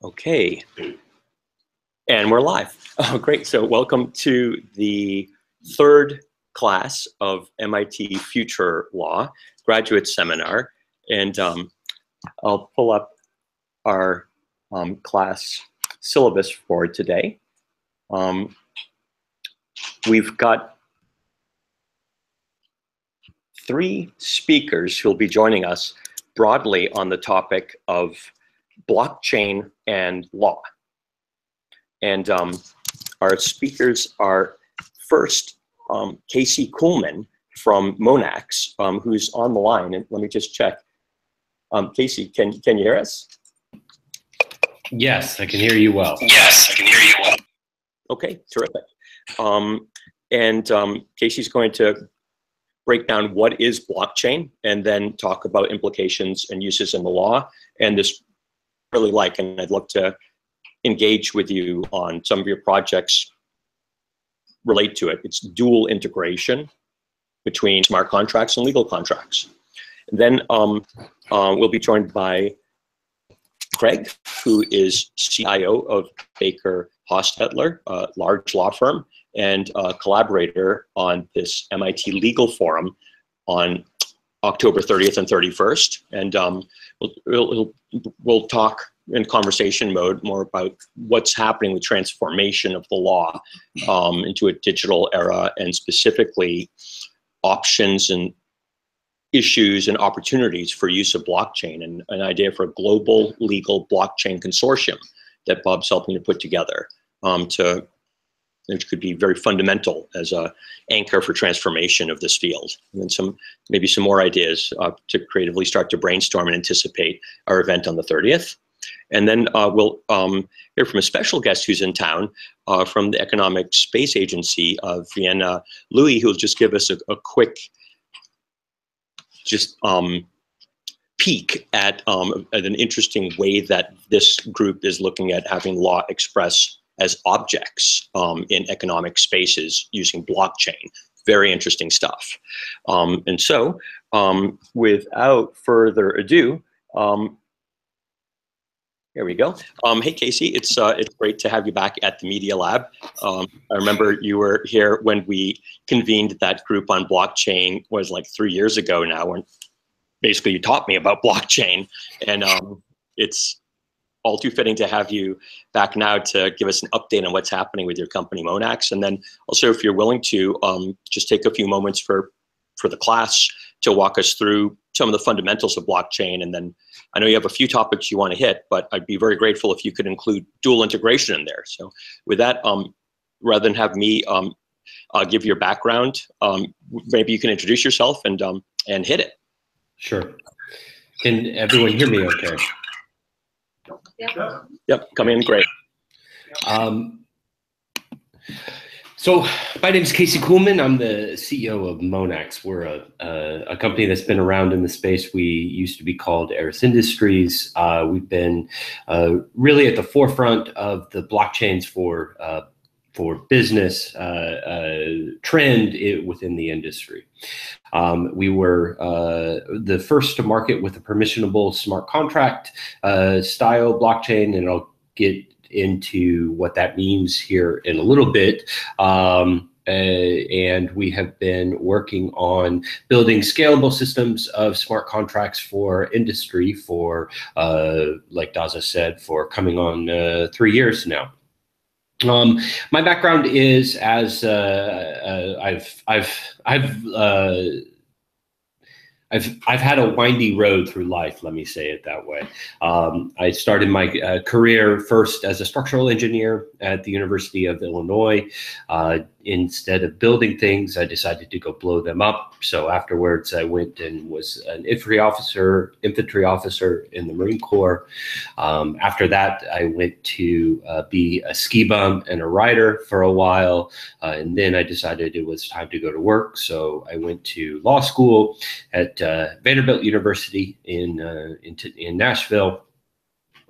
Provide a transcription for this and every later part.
Okay, and we're live. Oh, great. So welcome to the third class of MIT Future Law graduate seminar. And I'll pull up our class syllabus for today. We've got 3 speakers who will be joining us broadly on the topic of blockchain and law. And our speakers are first Casey Kuhlman from Monax, who's on the line. And let me just check. Casey, can you hear us? Yes, I can hear you well. Yes, I can hear you well. Okay, terrific. Casey's going to break down what is blockchain and then talk about implications and uses in the law. And this really and I'd love to engage with you on some of your projects relate to it. It's dual integration between smart contracts and legal contracts. And then we'll be joined by Craig, who is CIO of Baker Hostetler, a large law firm, and a collaborator on this MIT Legal Forum on October 30th and 31st. And we'll talk in conversation mode more about what's happening with transformation of the law into a digital era, and specifically options and issues and opportunities for use of blockchain, and an idea for a global legal blockchain consortium that Bob's helping to put together which could be very fundamental as a anchor for transformation of this field. And then maybe some more ideas to creatively start to brainstorm and anticipate our event on the 30th. And then we'll hear from a special guest who's in town from the Economic Space Agency of Vienna Looi, who will just give us a quick peek at an interesting way that this group is looking at having law express as objects in economic spaces using blockchain. Very interesting stuff. And so without further ado, here we go. Hey, Casey, it's great to have you back at the Media Lab. I remember you were here when we convened that group on blockchain, was like 3 years ago now, when basically you taught me about blockchain. And it's all too fitting to have you back now to give us an update on what's happening with your company, Monax. And then also, if you're willing to, just take a few moments for the class to walk us through some of the fundamentals of blockchain. And then I know you have a few topics you want to hit, but I'd be very grateful if you could include dual integration in there. So with that, rather than have me give your background, maybe you can introduce yourself and hit it. Sure. Can everyone hear me okay? Yep, come in, great. So my name is Casey Kuhlman. I'm the CEO of Monax. We're a company that's been around in the space. We used to be called Eris Industries. We've been really at the forefront of the blockchains for business trend within the industry. We were the first to market with a permissionable smart contract style blockchain, and I'll get into what that means here in a little bit. And we have been working on building scalable systems of smart contracts for industry for, like Daza said, for coming on 3 years now. My background is as I've had a windy road through life, let me say it that way. I started my career first as a structural engineer at the University of Illinois. Instead of building things, I decided to go blow them up. So afterwards, I went and was an infantry officer in the Marine Corps. After that, I went to be a ski bum and a rider for a while. And then I decided it was time to go to work. So I went to law school at Vanderbilt University in Nashville.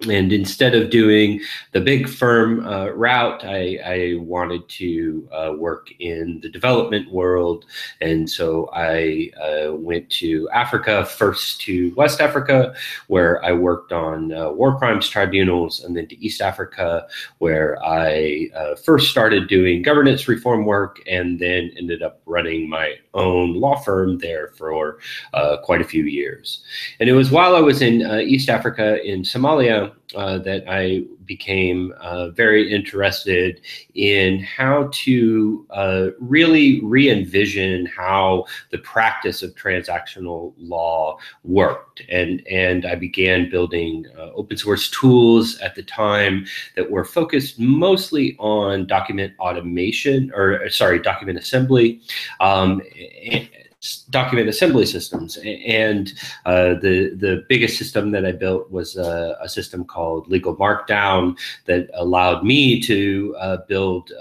And instead of doing the big firm route, I wanted to work in the development world. And so I went to Africa, first to West Africa, where I worked on war crimes tribunals, and then to East Africa, where I first started doing governance reform work, and then ended up running my own law firm there for quite a few years. And it was while I was in East Africa, in Somalia, that I became very interested in how to really re-envision how the practice of transactional law worked. And I began building open source tools at the time that were focused mostly on document automation, or sorry, document assembly, document assembly systems. And the biggest system that I built was a system called Legal Markdown that allowed me to build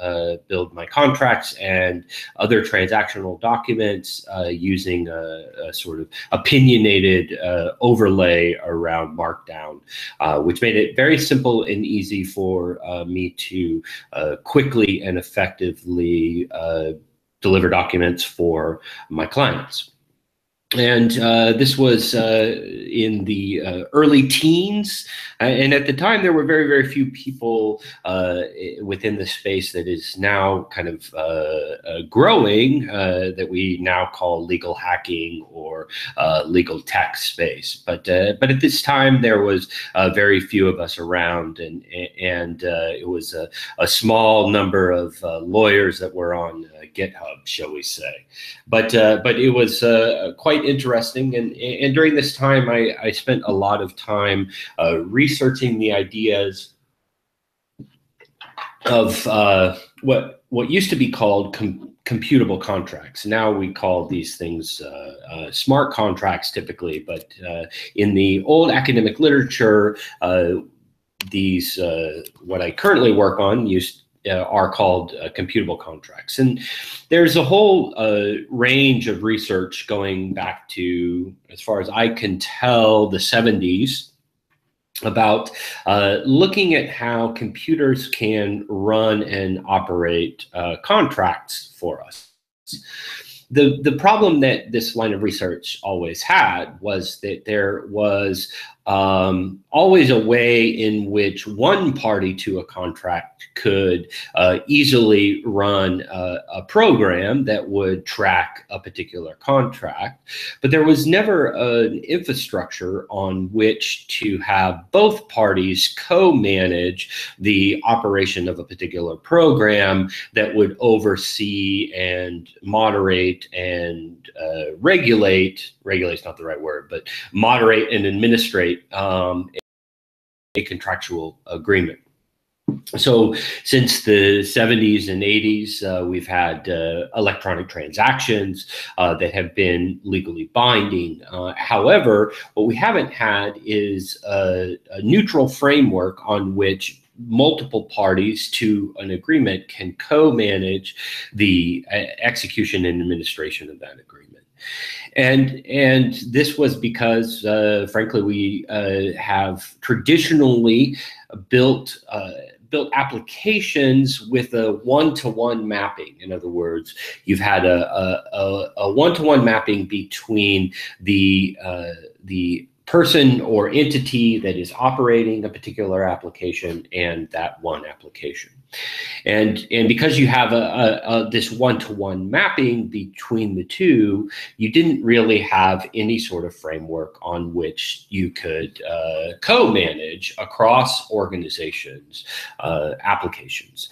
my contracts and other transactional documents using a sort of opinionated overlay around Markdown, which made it very simple and easy for me to quickly and effectively deliver documents for my clients. And this was in the early teens. And at the time, there were very, very few people within the space that is now kind of growing, that we now call legal hacking or legal tech space. But at this time, there was very few of us around, and it was a small number of lawyers that were on GitHub, shall we say. But it was quite interesting, and during this time I spent a lot of time researching the ideas of what used to be called computable contracts. Now we call these things smart contracts typically, but in the old academic literature, these what I currently work on are called computable contracts. And there's a whole range of research going back to, as far as I can tell, the 70s, about looking at how computers can run and operate contracts for us. The problem that this line of research always had was that there was always a way in which one party to a contract could easily run a program that would track a particular contract, but there was never an infrastructure on which to have both parties co-manage the operation of a particular program that would oversee and moderate and regulate's not the right word, but moderate and administrate a contractual agreement. So since the 70s and 80s, we've had electronic transactions that have been legally binding. However, what we haven't had is a neutral framework on which multiple parties to an agreement can co-manage the execution and administration of that agreement. And this was because, frankly, we have traditionally built applications with a one-to-one mapping. In other words, you've had a one-to-one mapping between the person or entity that is operating a particular application and that one application. And because you have this one-to-one mapping between the two, you didn't really have any sort of framework on which you could co-manage across organizations applications.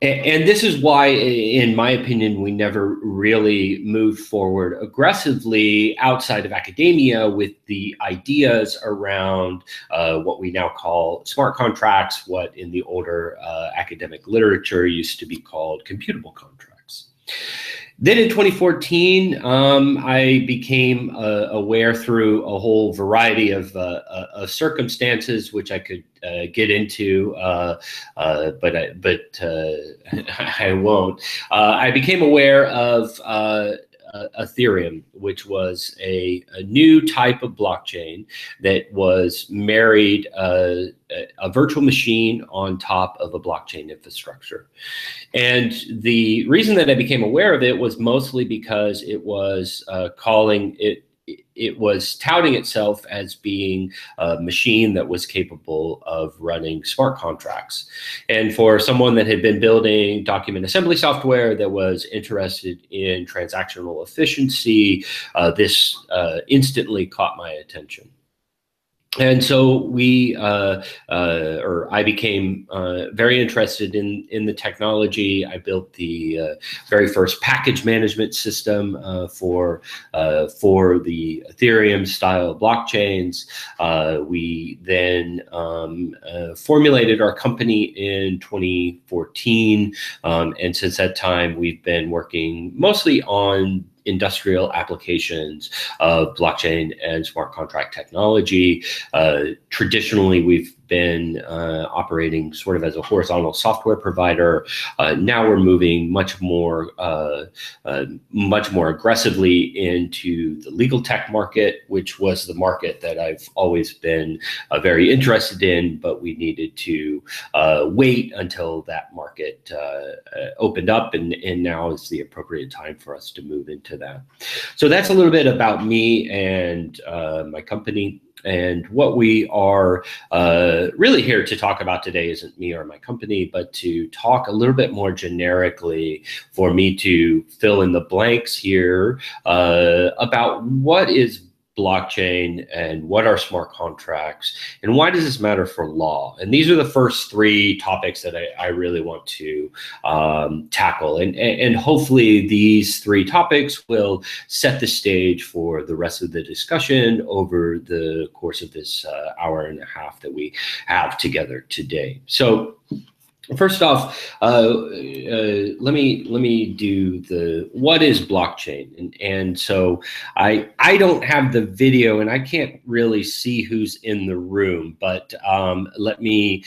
And this is why, in my opinion, we never really moved forward aggressively outside of academia with the ideas around what we now call smart contracts, what in the older academic literature used to be called computable contracts. Then in 2014, I became aware through a whole variety of circumstances, which I could get into, but I won't. I became aware of Ethereum, which was a new type of blockchain that was married a virtual machine on top of a blockchain infrastructure. And the reason that I became aware of it was mostly because it was it was touting itself as being a machine that was capable of running smart contracts. And for someone that had been building document assembly software that was interested in transactional efficiency, this instantly caught my attention. And so I became very interested in the technology. I built the very first package management system for the Ethereum style blockchains. We then formulated our company in 2014, and since that time, we've been working mostly on industrial applications of blockchain and smart contract technology. Traditionally, we've been operating sort of as a horizontal software provider. Now we're moving much more aggressively into the legal tech market, which was the market that I've always been very interested in, but we needed to wait until that market opened up, and now is the appropriate time for us to move into that. So that's a little bit about me and my company. And what we are really here to talk about today isn't me or my company, but to talk a little bit more generically, for me to fill in the blanks here about what is blockchain and what are smart contracts and why does this matter for law. And these are the first three topics that I really want to tackle, and hopefully these three topics will set the stage for the rest of the discussion over the course of this hour and a half that we have together today. So first off, let me do the what is blockchain, and so I don't have the video and I can't really see who's in the room, but let me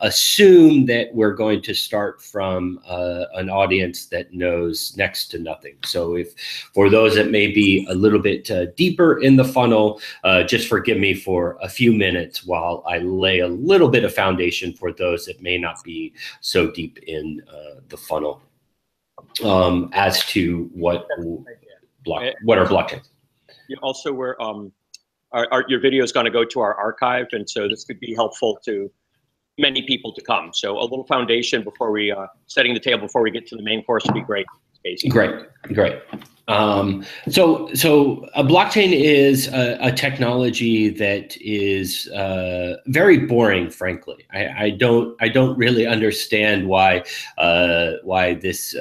assume that we're going to start from an audience that knows next to nothing. So if for those that may be a little bit deeper in the funnel, just forgive me for a few minutes while I lay a little bit of foundation for those that may not be so deep in the funnel as to what are blockchains. Also, your video is going to go to our archive, and so this could be helpful to many people to come. So a little foundation before we setting the table before we get to the main course would be great. Casey. Great. So a blockchain is a technology that is very boring, frankly. I don't really understand why this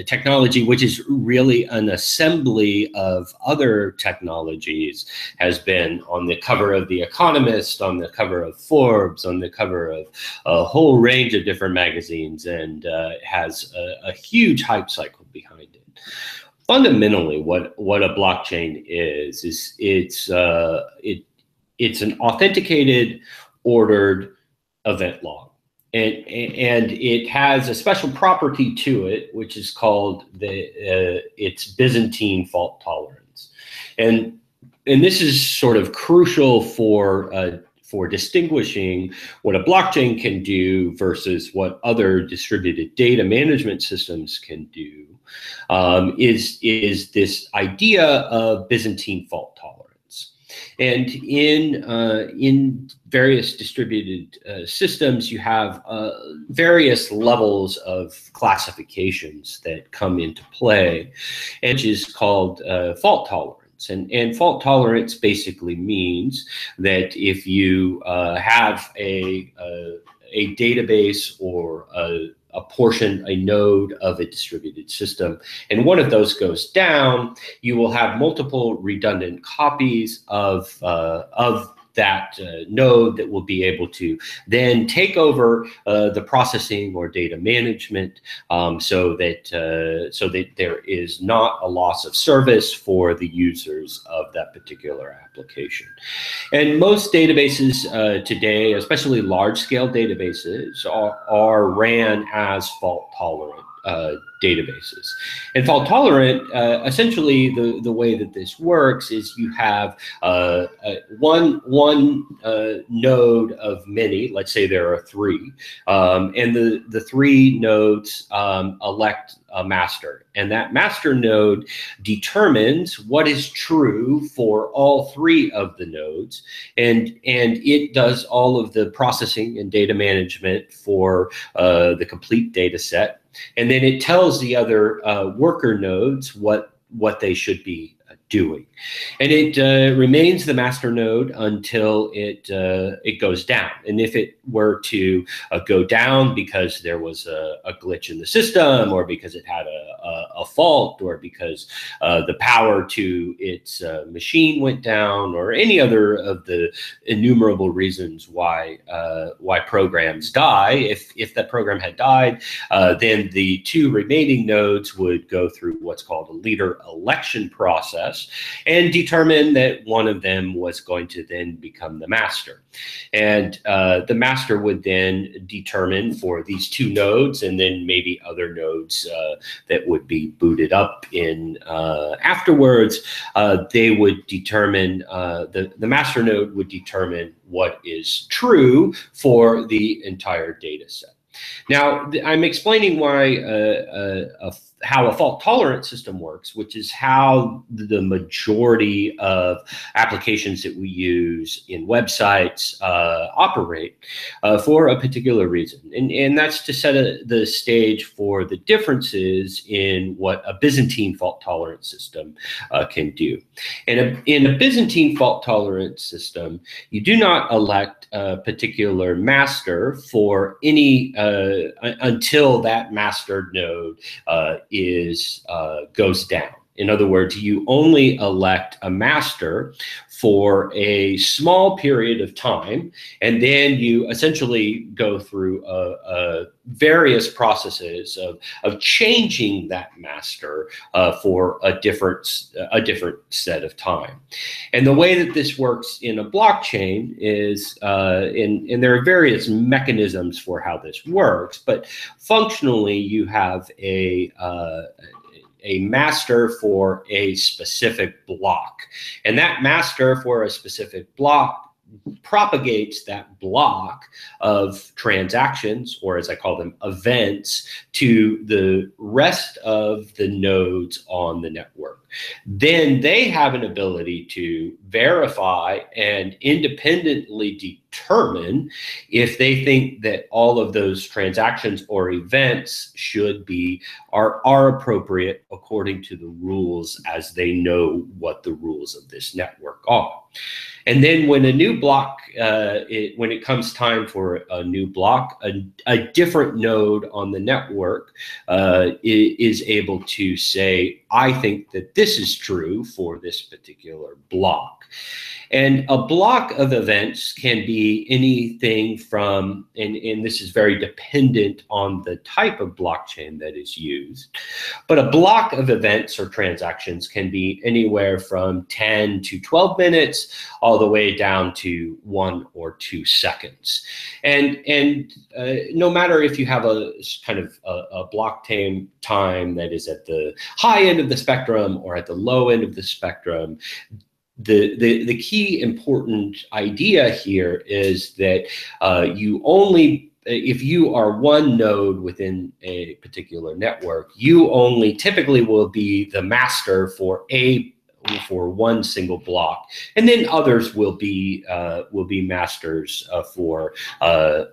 technology, which is really an assembly of other technologies, has been on the cover of The Economist, on the cover of Forbes, on the cover of a whole range of different magazines, and has a huge hype cycle behind it. Fundamentally, what a blockchain is it's an authenticated, ordered event log, and it has a special property to it, which is called its Byzantine fault tolerance, and this is sort of crucial for distinguishing what a blockchain can do versus what other distributed data management systems can do. Is this idea of Byzantine fault tolerance. And in various distributed systems, you have various levels of classifications that come into play, which is called fault tolerance. And fault tolerance basically means that if you have a database or a node of a distributed system, and one of those goes down, you will have multiple redundant copies of that node that will be able to then take over the processing or data management, so that there is not a loss of service for the users of that particular application. And most databases today, especially large-scale databases, are ran as fault-tolerant databases. And fault tolerant, essentially the way that this works is you have one node of many, let's say there are three, and the three nodes elect a master, and that master node determines what is true for all three of the nodes, and it does all of the processing and data management for the complete data set, and then it tells the other worker nodes what they should be doing, and it remains the master node until it goes down. And if it were to go down because there was a glitch in the system, or because it had a fault, or because the power to its machine went down, or any other of the innumerable reasons why programs die, if that program had died, then the two remaining nodes would go through what's called a leader election process and determine that one of them was going to then become the master. And the master would then determine for these two nodes, and then maybe other nodes that would be booted up in afterwards, they would determine, the master node would determine what is true for the entire data set. Now, I'm explaining why how a fault-tolerant system works, which is how the majority of applications that we use in websites operate for a particular reason. And that's to set the stage for the differences in what a Byzantine fault-tolerant system can do. And in a Byzantine fault-tolerant system, you do not elect a particular master for any until that master node goes down. In other words, you only elect a master for a small period of time, and then you essentially go through various processes of changing that master for a different set of time. And the way that this works in a blockchain is, and there are various mechanisms for how this works, but functionally you have a master for a specific block, and that master for a specific block propagates that block of transactions, or as I call them, events, to the rest of the nodes on the network. Then they have an ability to verify and independently determine if they think that all of those transactions or events are appropriate according to the rules, as they know what the rules of this network are. And then when a new block, when it comes time for a new block, a different node on the network is able to say, I think that this is true for this particular block. And a block of events can be anything from, and this is very dependent on the type of blockchain that is used, but a block of events or transactions can be anywhere from 10 to 12 minutes, all the way down to 1 or 2 seconds. And no matter if you have a kind of a blockchain time that is at the high end of the spectrum or at the low end of the spectrum, the key important idea here is that you only, if you are one node within a particular network, you only typically will be the master for one single block, and then others will be masters for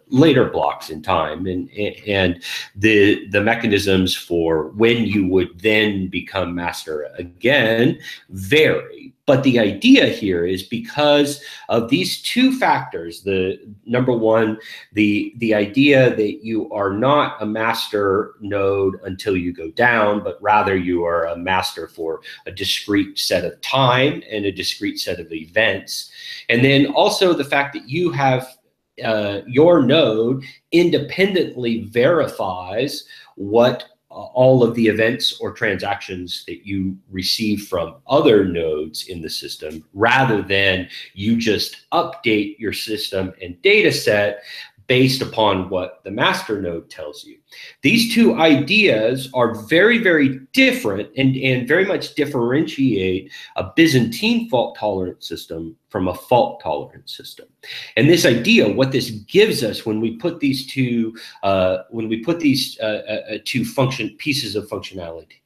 later blocks in time, and the mechanisms for when you would then become master again vary. But the idea here is, because of these two factors, the number one, the idea that you are not a master node until you go down, but rather you are a master for a discrete set of time and a discrete set of events. And then also the fact that you have your node independently verifies what all of the events or transactions that you receive from other nodes in the system, rather than you just update your system and data set based upon what the master node tells you. These two ideas are very, very different and very much differentiate a Byzantine fault-tolerant system from a fault-tolerant system. And this idea, what this gives us when we put these two, pieces of functionality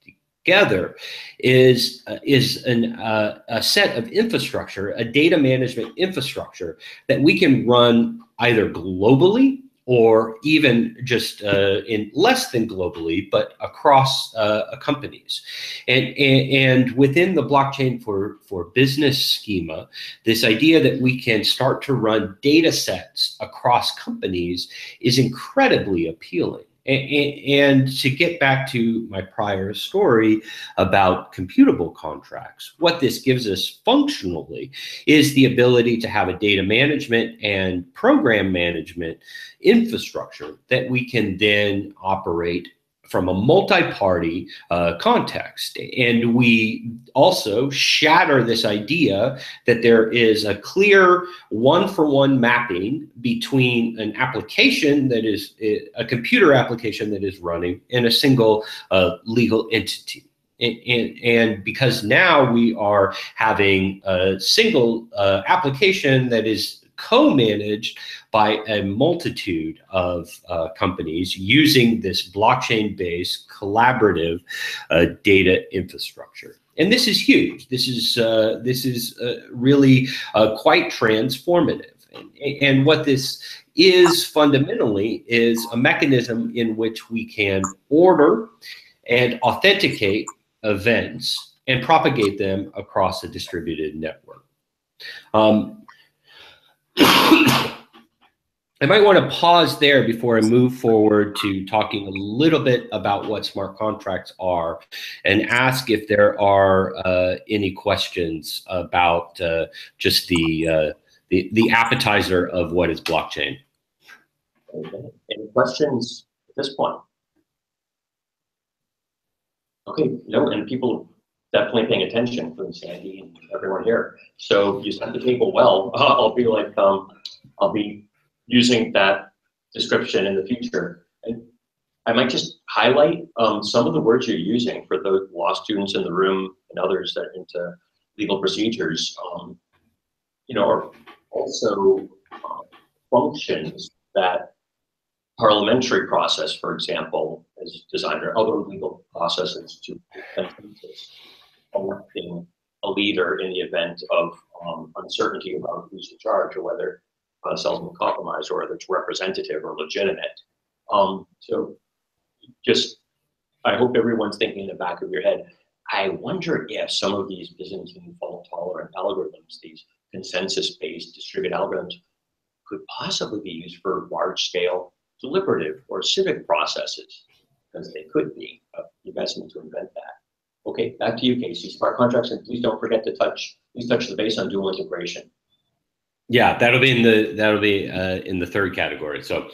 together, is a set of infrastructure, a data management infrastructure that we can run either globally or even just in less than globally, but across companies. And within the blockchain for business schema, this idea that we can start to run data sets across companies is incredibly appealing. And to get back to my prior story about computable contracts, what this gives us functionally is the ability to have a data management and program management infrastructure that we can then operate from a multi-party context. And we also shatter this idea that there is a clear one-for-one mapping between an application that is a computer application that is running in a single legal entity. And because now we are having a single application that is co-managed by a multitude of companies using this blockchain-based collaborative data infrastructure. And this is huge. This is really quite transformative. And what this is fundamentally is a mechanism in which we can order and authenticate events and propagate them across a distributed network. I might want to pause there before I move forward to talking a little bit about what smart contracts are and ask if there are any questions about just the appetizer of what is blockchain. Okay. Any questions at this point? Okay, no, and people definitely paying attention from Sandy and everyone here. So you set the table well. I'll be like, I'll be using that description in the future. And I might just highlight some of the words you're using for those law students in the room and others that are into legal procedures, you know, are also functions that parliamentary process, for example, is designed, or other legal processes to electing a leader in the event of uncertainty about who's in charge or whether settlement compromise or whether it's representative or legitimate. So just, I hope everyone's thinking in the back of your head, I wonder if some of these Byzantine fault-tolerant algorithms, these consensus-based distributed algorithms, could possibly be used for large-scale deliberative or civic processes, because they could be. You guys need to invent that. Okay, back to you, Casey. Smart contracts, and please don't forget to touch the base on dual integration. Yeah, that'll be in the third category. So,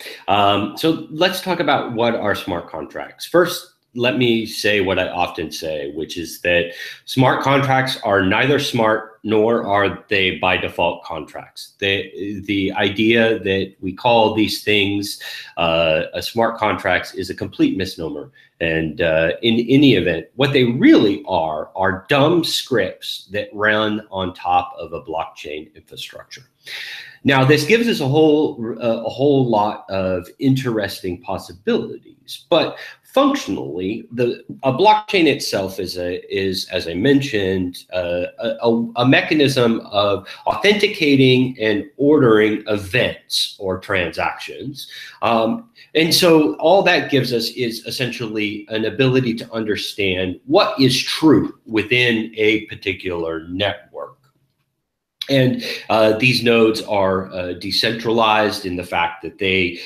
so let's talk about what are smart contracts. First, let me say what I often say, which is that smart contracts are neither smart nor are they by default contracts. The idea that we call these things smart contracts is a complete misnomer. And in any event, what they really are dumb scripts that run on top of a blockchain infrastructure. Now, this gives us a whole lot of interesting possibilities, but functionally, a blockchain itself is, as I mentioned, a mechanism of authenticating and ordering events or transactions. And so all that gives us is essentially an ability to understand what is true within a particular network. And these nodes are decentralized in the fact that they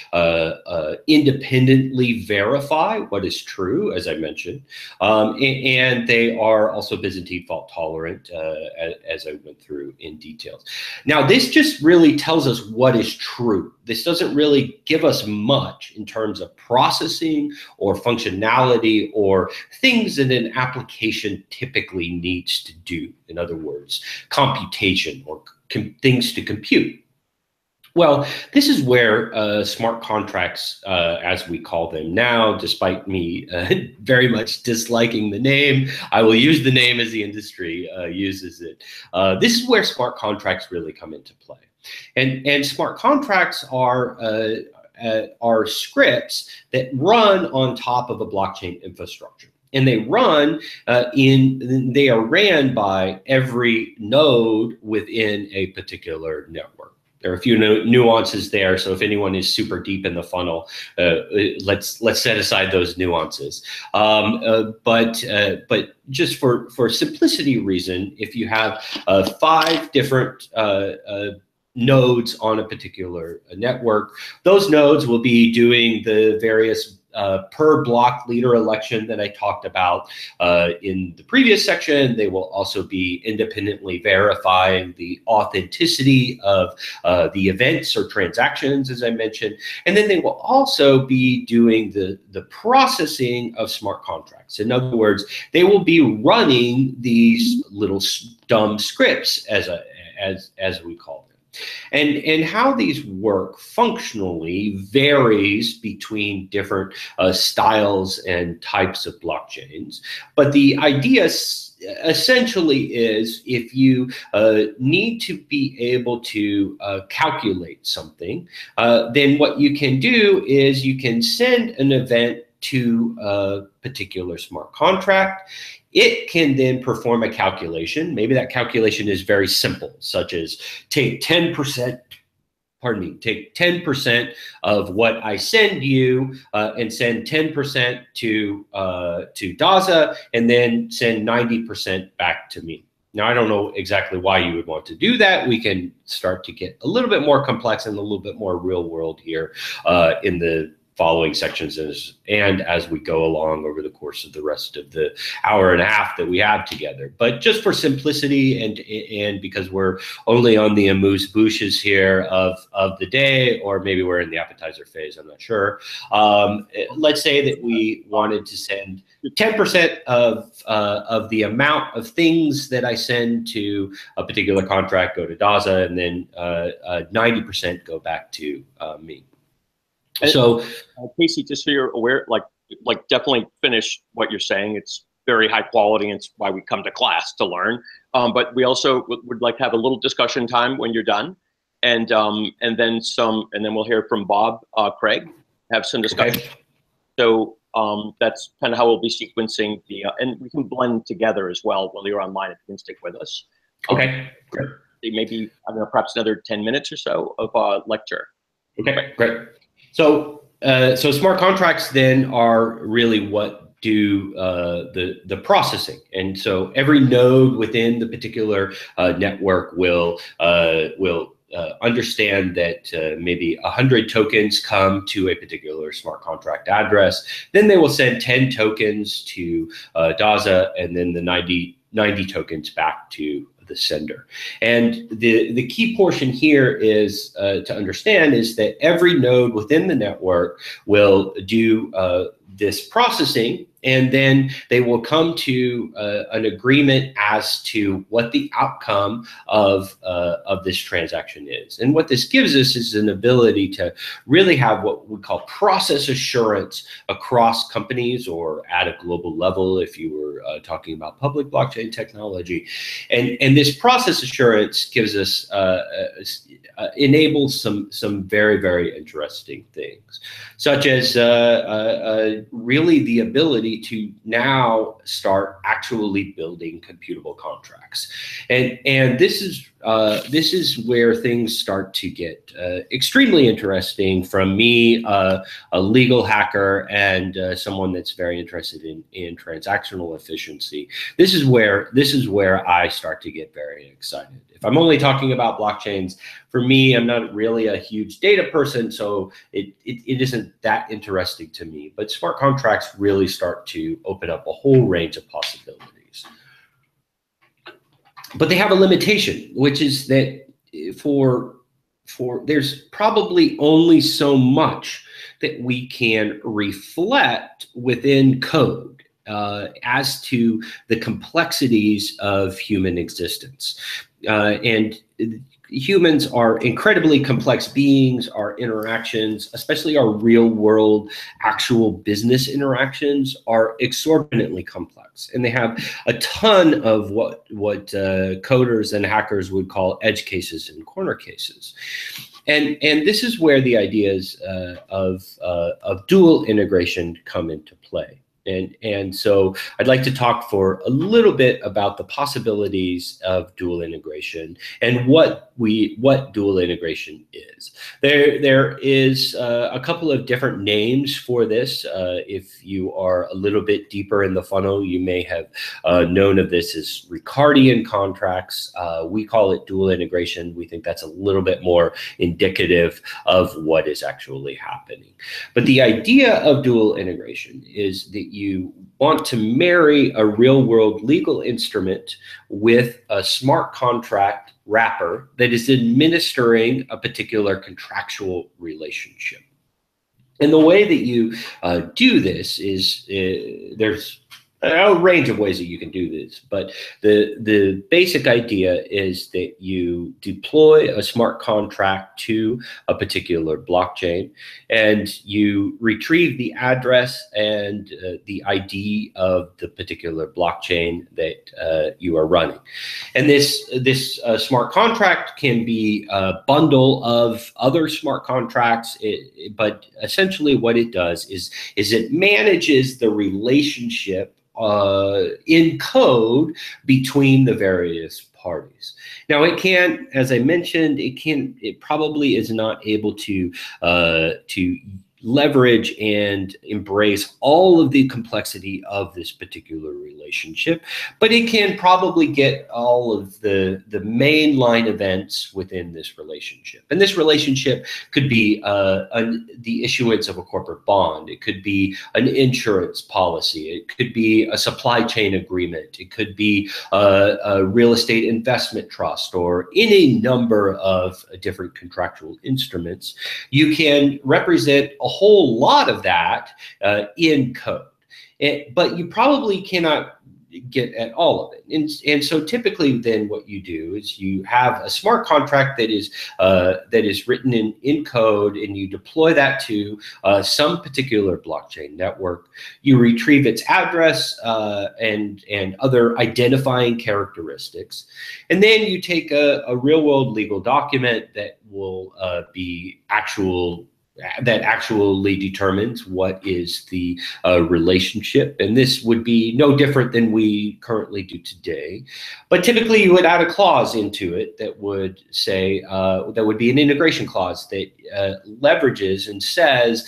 independently verify what is true, as I mentioned, and they are also Byzantine fault tolerant, as I went through in details. Now, this just really tells us what is true. This doesn't really give us much in terms of processing or functionality or things that an application typically needs to do. In other words, computation or things to compute. Well, this is where smart contracts, as we call them now, despite me very much disliking the name, I will use the name as the industry uses it. This is where smart contracts really come into play. And smart contracts are scripts that run on top of a blockchain infrastructure. And they run they are ran by every node within a particular network. There are a few nuances there, so if anyone is super deep in the funnel, let's set aside those nuances. But just for simplicity reason, if you have 5 different nodes on a particular network, those nodes will be doing the various per block leader election that I talked about in the previous section. They will also be independently verifying the authenticity of the events or transactions, as I mentioned. And then they will also be doing the processing of smart contracts. In other words, they will be running these little dumb scripts, as we call them. And how these work functionally varies between different styles and types of blockchains. But the idea essentially is, if you need to be able to calculate something, then what you can do is you can send an event to a particular smart contract. It can then perform a calculation. Maybe that calculation is very simple, such as take 10%, take 10% of what I send you and send 10% to Daza, and then send 90% back to me. Now, I don't know exactly why you would want to do that. We can start to get a little bit more complex and a little bit more real world here in the following sections and as we go along over the course of the rest of the hour and a half that we have together. But just for simplicity and because we're only on the amuse-bouches here of the day, or maybe we're in the appetizer phase, I'm not sure. Let's say that we wanted to send 10% of the amount of things that I send to a particular contract go to Daza, and then 90% go back to me. So, Casey, just so you're aware, like definitely finish what you're saying. It's very high quality, and it's why we come to class to learn. But we also would like to have a little discussion time when you're done, and then we'll hear from Bob Craig, have some discussion. Okay. So that's kind of how we'll be sequencing and we can blend together as well while you're online if you can stick with us. Okay, great. Maybe, I don't know, perhaps another 10 minutes or so of lecture. Okay, great. So smart contracts then are really what do the processing, and so every node within the particular network will understand that maybe 100 tokens come to a particular smart contract address. Then they will send 10 tokens to Daza, and then the 90 tokens back to the sender. And the key portion here is to understand is that every node within the network will do this processing, and then they will come to an agreement as to what the outcome of this transaction is. And what this gives us is an ability to really have what we call process assurance across companies, or at a global level if you were talking about public blockchain technology. And this process assurance gives us enables some very, very interesting things, such as really the ability to now start actually building computable contracts. And this is where things start to get extremely interesting from me, a legal hacker, and someone that's very interested in transactional efficiency. This is where I start to get very excited. If I'm only talking about blockchains, for me, I'm not really a huge data person, so it isn't that interesting to me. But smart contracts really start to open up a whole range of possibilities. But they have a limitation, which is that there's probably only so much that we can reflect within code as to the complexities of human existence. And humans are incredibly complex beings. Our interactions, especially our real world, actual business interactions, are exorbitantly complex. And they have a ton of what coders and hackers would call edge cases and corner cases. And this is where the ideas of dual integration come into play. And so I'd like to talk for a little bit about the possibilities of dual integration and what dual integration is. There is a couple of different names for this. If you are a little bit deeper in the funnel, you may have known of this as Ricardian contracts. We call it dual integration. We think that's a little bit more indicative of what is actually happening. But the idea of dual integration is that you want to marry a real world legal instrument with a smart contract wrapper that is administering a particular contractual relationship. And the way that you do this is there's a range of ways that you can do this, but the basic idea is that you deploy a smart contract to a particular blockchain, and you retrieve the address and the ID of the particular blockchain that you are running. And this smart contract can be a bundle of other smart contracts, but essentially what it does is it manages the relationship in code between the various parties. Now it can, as I mentioned, it probably is not able to leverage and embrace all of the complexity of this particular relationship, but it can probably get all of the mainline events within this relationship. And this relationship could be the issuance of a corporate bond. It could be an insurance policy. It could be a supply chain agreement. It could be a real estate investment trust, or any number of different contractual instruments. You can represent a whole lot of that in code, but you probably cannot get at all of it. And so typically then what you do is you have a smart contract that is written in code, and you deploy that to some particular blockchain network. You retrieve its address and other identifying characteristics. And then you take a real world legal document that will that actually determines what is the relationship. And this would be no different than we currently do today. But typically you would add a clause into it that would say, that would be an integration clause that leverages and says,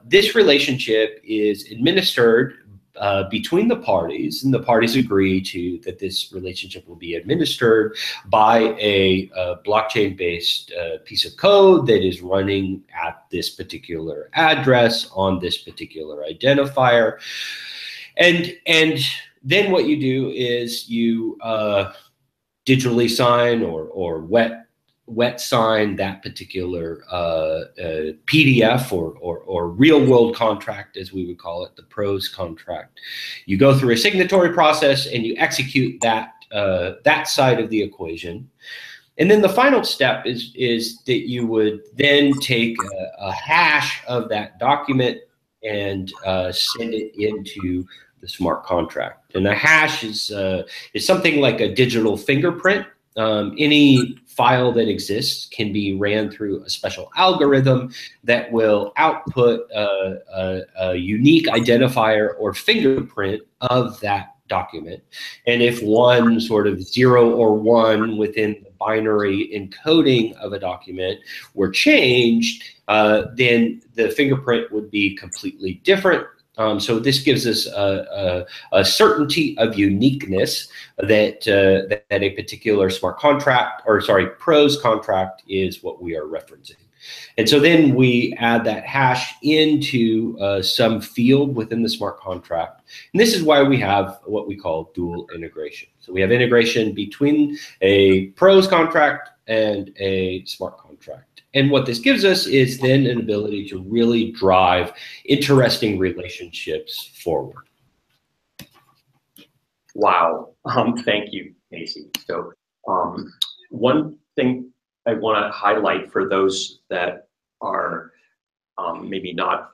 this relationship is administered between the parties, and the parties agree to that this relationship will be administered by a blockchain-based piece of code that is running at this particular address on this particular identifier. And then what you do is you digitally sign or wet sign that particular PDF or real world contract, as we would call it, the pros contract. You go through a signatory process and you execute that side of the equation. And then the final step is that you would then take a hash of that document and send it into the smart contract. And the hash is something like a digital fingerprint. Any file that exists can be ran through a special algorithm that will output a unique identifier or fingerprint of that document. And if one sort of 0 or 1 within the binary encoding of a document were changed, then the fingerprint would be completely different. So this gives us a certainty of uniqueness that a particular smart contract, or sorry, pros contract is what we are referencing. And so then we add that hash into some field within the smart contract. And this is why we have what we call dual integration. So we have integration between a pros contract and a smart contract. And what this gives us is then an ability to really drive interesting relationships forward. Wow. Thank you, Casey. So one thing I want to highlight for those that are maybe not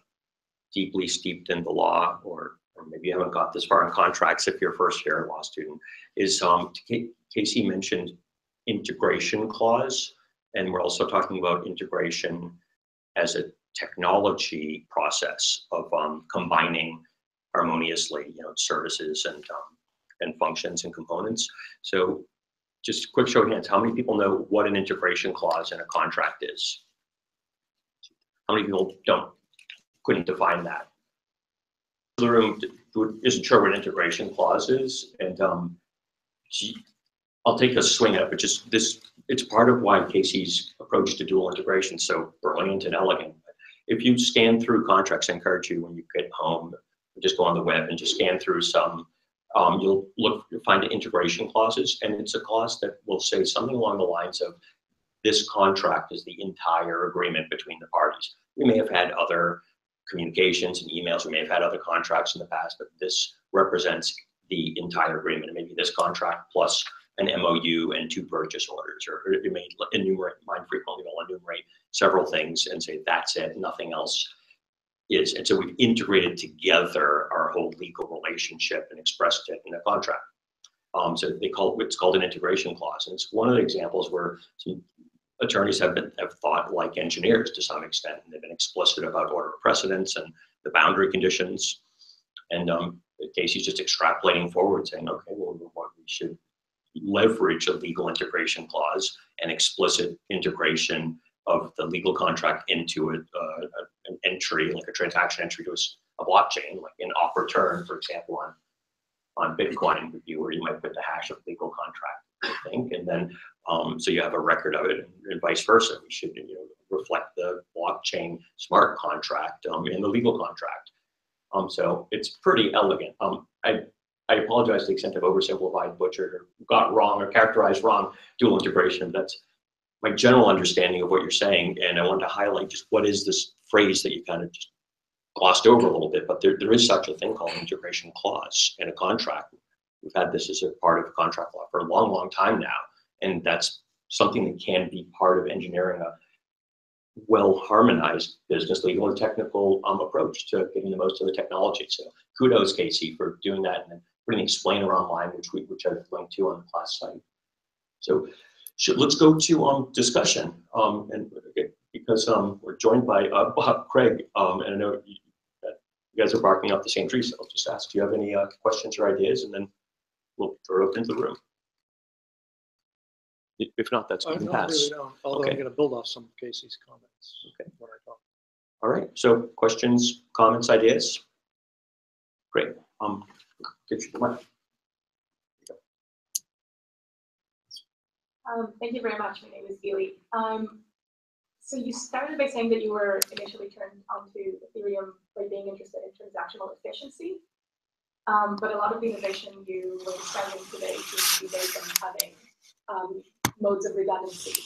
deeply steeped in the law, or maybe you haven't got this far in contracts if you're a first year law student, is Casey mentioned integration clause, and we're also talking about integration as a technology process of combining harmoniously, services and functions and components. So just a quick show of hands, how many people know what an integration clause in a contract is? How many people couldn't define that? The room isn't sure what an integration clause is, and I'll take a swing at it, but just this, it's part of why Casey's approach to dual integration is so brilliant and elegant. If you scan through contracts, I encourage you when you get home, just go on the web and just scan through some, you'll find integration clauses, and it's a clause that will say something along the lines of, this contract is the entire agreement between the parties. We may have had other communications and emails, we may have had other contracts in the past, but this represents the entire agreement. It may be this contract plus an MOU and 2 purchase orders, or it may enumerate, mine frequently will enumerate several things and say that's it, nothing else is. And so we've integrated together our whole legal relationship and expressed it in a contract. So it's called an integration clause. And it's one of the examples where some attorneys have thought like engineers to some extent, and they've been explicit about order of precedence and the boundary conditions. And Casey's just extrapolating forward, saying, okay, well, we should leverage a legal integration clause and explicit integration of the legal contract into an entry, like a transaction entry to a blockchain, like an op return, for example, on Bitcoin would be where you might put the hash of legal contract, I think, and then so you have a record of it, and vice versa. We should reflect the blockchain smart contract in the legal contract. So it's pretty elegant. I apologize to the extent I've oversimplified, butchered, or got wrong, or characterized wrong dual integration. That's my general understanding of what you're saying, and I wanted to highlight just what is this phrase that you kind of just glossed over a little bit, but there is such a thing called an integration clause in a contract. We've had this as a part of contract law for a long, long time now, and that's something that can be part of engineering a well-harmonized business, legal, and technical approach to getting the most of the technology. So kudos, Casey, for doing that and then putting the explainer online, which I've linked to on the class site. So let's go to discussion, and because we're joined by Craig, and I know you guys are barking up the same tree, so I'll just ask, do you have any questions or ideas, and then we'll throw it into the room. If not, that's good. Pass. Really don't, although okay. I'm going to build off some of Casey's comments. Okay. When I talk. All right. So questions, comments, ideas. Great. Get you the mic. Thank you very much. My name is Gili. So you started by saying that you were initially turned onto Ethereum by being interested in transactional efficiency, but a lot of the innovation you were describing today seems to be based on having modes of redundancy.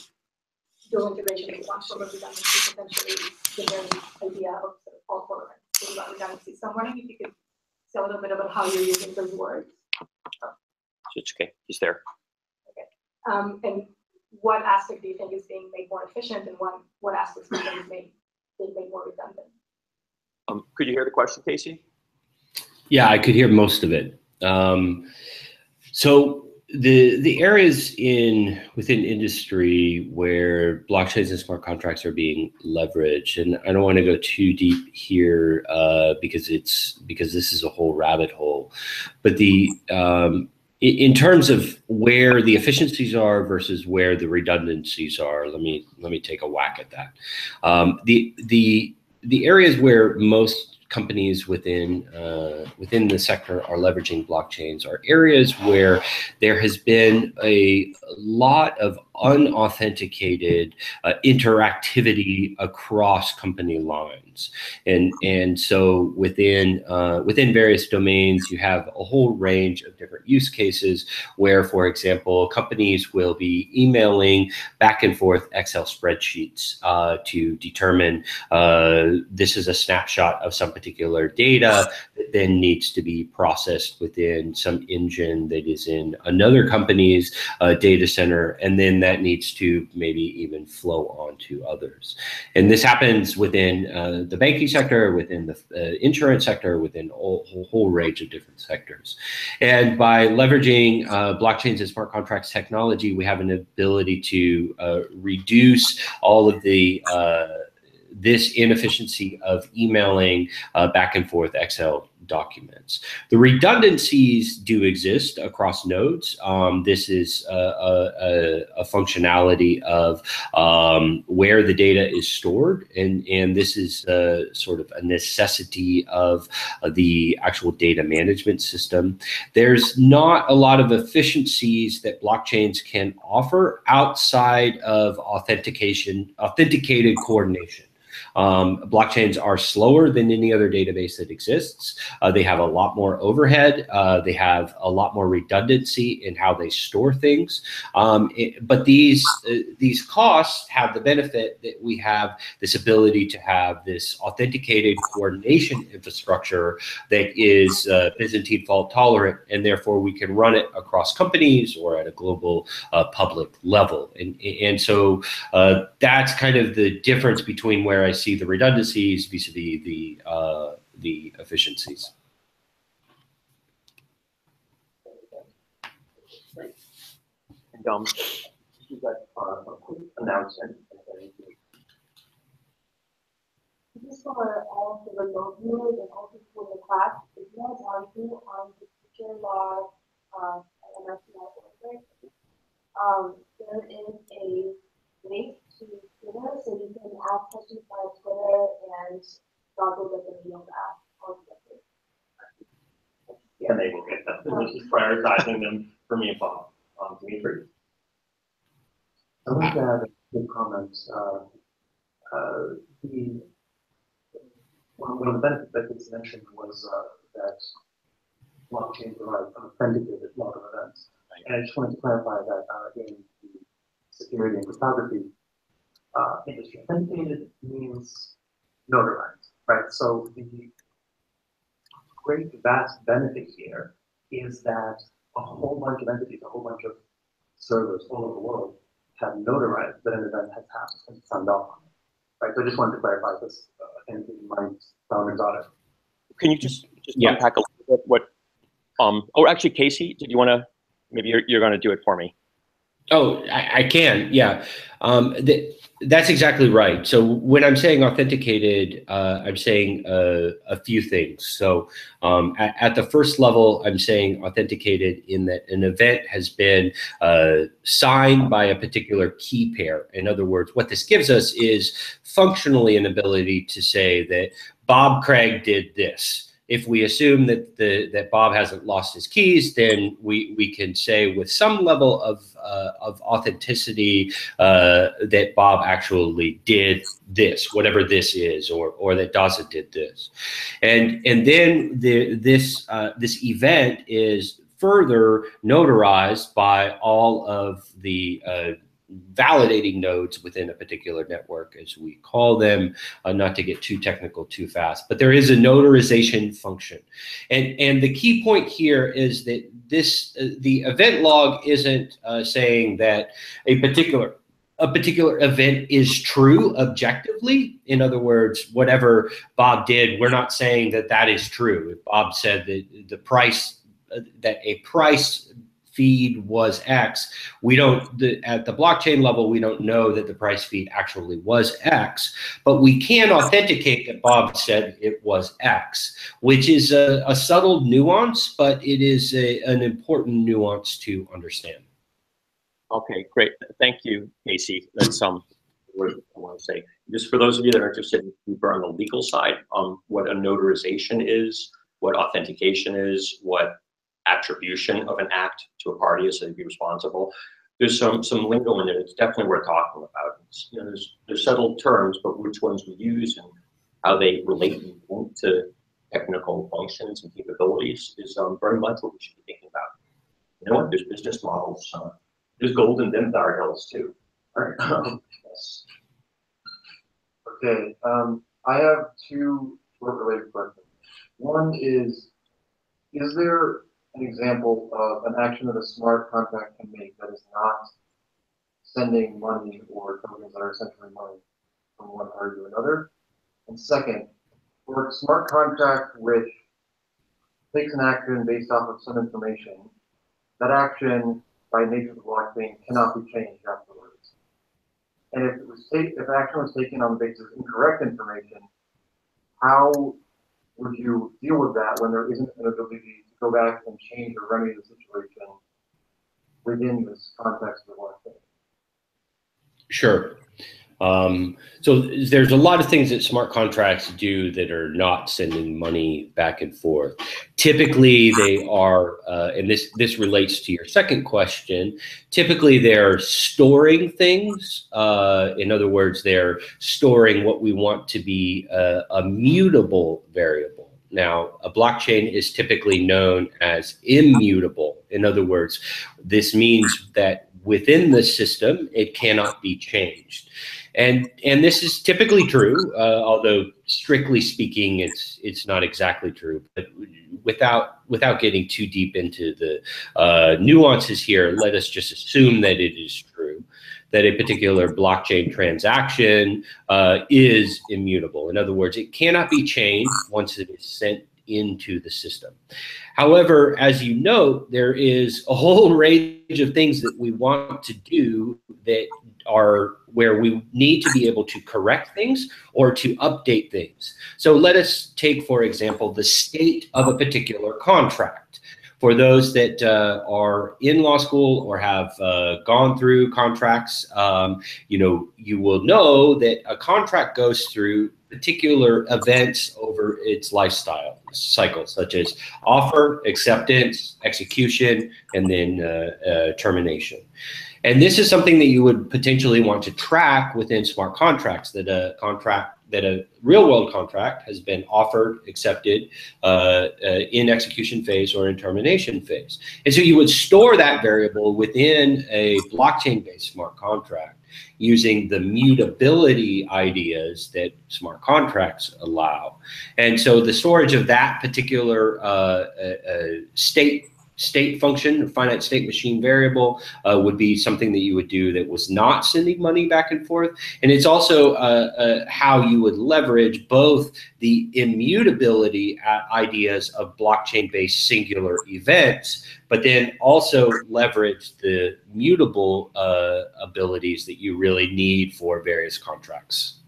Dual integration is one form of redundancy, potentially the very idea of sort of all forms of redundancy. So I'm wondering if you could say a little bit about how you're using those words. It's okay. He's there. Okay. And what aspect do you think is being made more efficient, and what aspects do you think is being made more redundant? Could you hear the question, Casey? Yeah, I could hear most of it. So the areas within industry where blockchains and smart contracts are being leveraged, and I don't want to go too deep here because this is a whole rabbit hole, but in terms of where the efficiencies are versus where the redundancies are, let me take a whack at that. The areas where most companies within the sector are leveraging blockchains are areas where there has been a lot of unauthenticated interactivity across company lines, and so within various domains you have a whole range of different use cases where, for example, companies will be emailing back and forth Excel spreadsheets to determine this is a snapshot of some particular data that then needs to be processed within some engine that is in another company's data center, and then that needs to maybe even flow on to others. And this happens within the banking sector, within the insurance sector, within a whole range of different sectors. And by leveraging blockchains and smart contracts technology, we have an ability to reduce all of the this inefficiency of emailing back and forth Excel documents. The redundancies do exist across nodes. This is a functionality of where the data is stored, and this is sort of a necessity of the actual data management system. There's not a lot of efficiencies that blockchains can offer outside of authenticated coordination. Blockchains are slower than any other database that exists. They have a lot more overhead. They have a lot more redundancy in how they store things. But these costs have the benefit that we have this ability to have this authenticated coordination infrastructure that is Byzantine fault tolerant, and therefore we can run it across companies or at a global public level. And so that's kind of the difference between where I see the redundancies vis-a-vis the efficiencies. And you got a quick announcement. This is for all of the remote viewers and also for the class. If you guys want to on the teacher law MIT.edu, there is a link to Twitter, so you can ask questions via Twitter, and Bob will get them emailed out ultimately. Yeah, they will get them. This is prioritizing them for me and Bob. Dimitri? I want to add a few comments. One of the benefits that was mentioned was that blockchain provides authenticated log of events. And I just wanted to clarify that in the security and cryptography industry, authenticated means notarized, right? So the great vast benefit here is that a whole bunch of entities, a whole bunch of servers all over the world have notarized that an event has happened and signed off on it, right? So I just wanted to clarify this. And it might sound exotic. Can you just unpack a little bit what? Oh, actually, Casey, did you want to? Maybe you're going to do it for me. Oh, I can. Yeah, that's exactly right. So when I'm saying authenticated, I'm saying a few things. So at the first level, I'm saying authenticated in that an event has been signed by a particular key pair. In other words, what this gives us is functionally an ability to say that Bob Craig did this. If we assume that Bob hasn't lost his keys, then we can say with some level of authenticity that Bob actually did this, whatever this is, or that Daza did this, and then this event is further notarized by all of the validating nodes within a particular network, as we call them, not to get too technical too fast, but there is a notarization function. And the key point here is that the event log isn't saying that a particular event is true objectively. In other words, whatever Bob did, we're not saying that that is true. If Bob said that the price, that a price feed was X, we don't, at the blockchain level, we don't know that the price feed actually was X, but we can authenticate that Bob said it was X, which is a subtle nuance, but it is an important nuance to understand. Okay, great. Thank you, Casey. That's what I want to say. Just for those of you that are interested in deeper on the legal side, what a notarization is, what authentication is, what attribution of an act to a party is to be responsible. There's some lingo in it. It's definitely worth talking about. It's, you know, there's subtle terms, but which ones we use and how they relate to technical functions and capabilities is very much what we should be thinking about. You know what? There's business models. There's gold in them Dar Hills too. All right. Yes. Okay. I have two short related questions. One is there an example of an action that a smart contract can make that is not sending money or tokens that are essentially money from one party to another? And second, for a smart contract which takes an action based off of some information, that action, by nature of the blockchain, cannot be changed afterwards. And if action was taken on the basis of incorrect information, how would you deal with that when there isn't an ability to go back and change or remedy the situation within this context of the blockchain? Sure. So there's a lot of things that smart contracts do that are not sending money back and forth. Typically, they are, and this relates to your second question, typically they're storing things. In other words, they're storing what we want to be a mutable variable. Now, a blockchain is typically known as immutable. In other words, this means that within the system, it cannot be changed. And this is typically true, although strictly speaking, it's not exactly true. But without getting too deep into the nuances here, let us just assume that it is true, that a particular blockchain transaction is immutable. In other words, it cannot be changed once it is sent into the system. However, as you note, there is a whole range of things that we want to do that are where we need to be able to correct things or to update things. So let us take, for example, the state of a particular contract. For those that are in law school or have gone through contracts, you will know that a contract goes through particular events over its lifestyle cycle, such as offer, acceptance, execution, and then termination. And this is something that you would potentially want to track within smart contracts, that a real world contract has been offered, accepted in execution phase or in termination phase. And so you would store that variable within a blockchain-based smart contract using the mutability ideas that smart contracts allow. And so the storage of that particular state function, or finite state machine variable, would be something that you would do that was not sending money back and forth. And it's also how you would leverage both the immutability ideas of blockchain-based singular events, but then also leverage the mutable abilities that you really need for various contracts.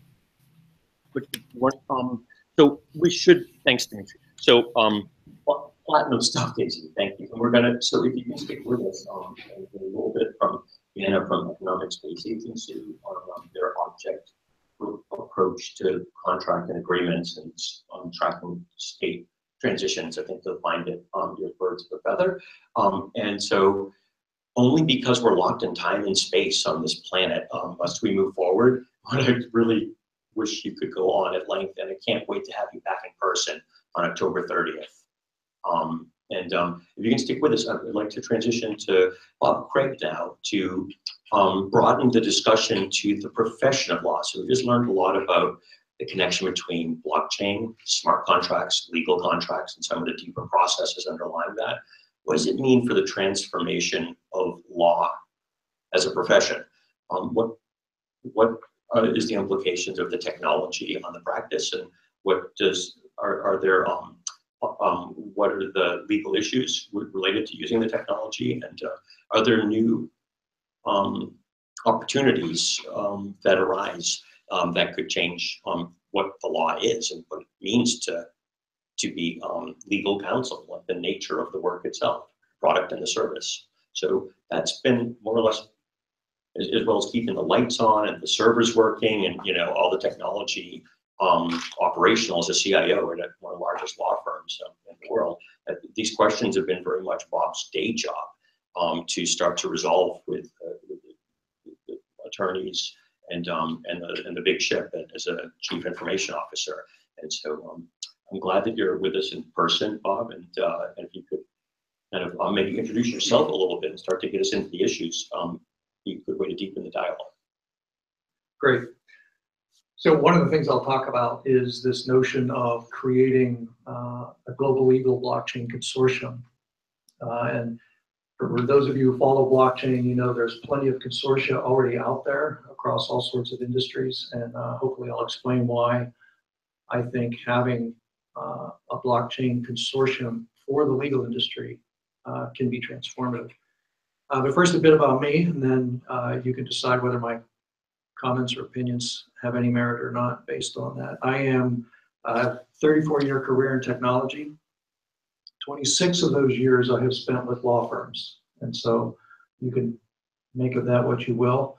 So we should, thanks, Dimitri. So platinum stuff, Casey, thank you. And we're gonna, so if you can stick with us a little bit from Vienna, from Economic Space Agency on their object approach to contract and agreements and tracking state transitions. I think they'll find it your birds of a feather. And so only because we're locked in time and space on this planet must we move forward. But I really wish you could go on at length, and I can't wait to have you back in person on October 30th. If you can stick with us, I'd like to transition to Bob Craig now to broaden the discussion to the profession of law. So we just learned a lot about the connection between blockchain, smart contracts, legal contracts, and some of the deeper processes underlying that. What does it mean for the transformation of law as a profession? What is the implications of the technology on the practice, and what are there what are the legal issues related to using the technology, and are there new opportunities that arise that could change what the law is and what it means to be legal counsel, like the nature of the work itself, product and the service. So that's been more or less, as well as keeping the lights on and the servers working and all the technology operational as a CIO at one of the largest law firms in the world. These questions have been very much Bob's day job to start to resolve with the attorneys and the big ship as a chief information officer. And so I'm glad that you're with us in person, Bob, and if you could kind of maybe introduce yourself a little bit and start to get us into the issues, be a good way to deepen the dialogue. Great. So one of the things I'll talk about is this notion of creating a Global Legal Blockchain Consortium. And for those of you who follow blockchain, you know there's plenty of consortia already out there across all sorts of industries, and hopefully I'll explain why I think having a blockchain consortium for the legal industry can be transformative. But first, a bit about me, and then you can decide whether my comments or opinions have any merit or not based on that. I am a 34-year career in technology. 26 of those years I have spent with law firms. And so you can make of that what you will,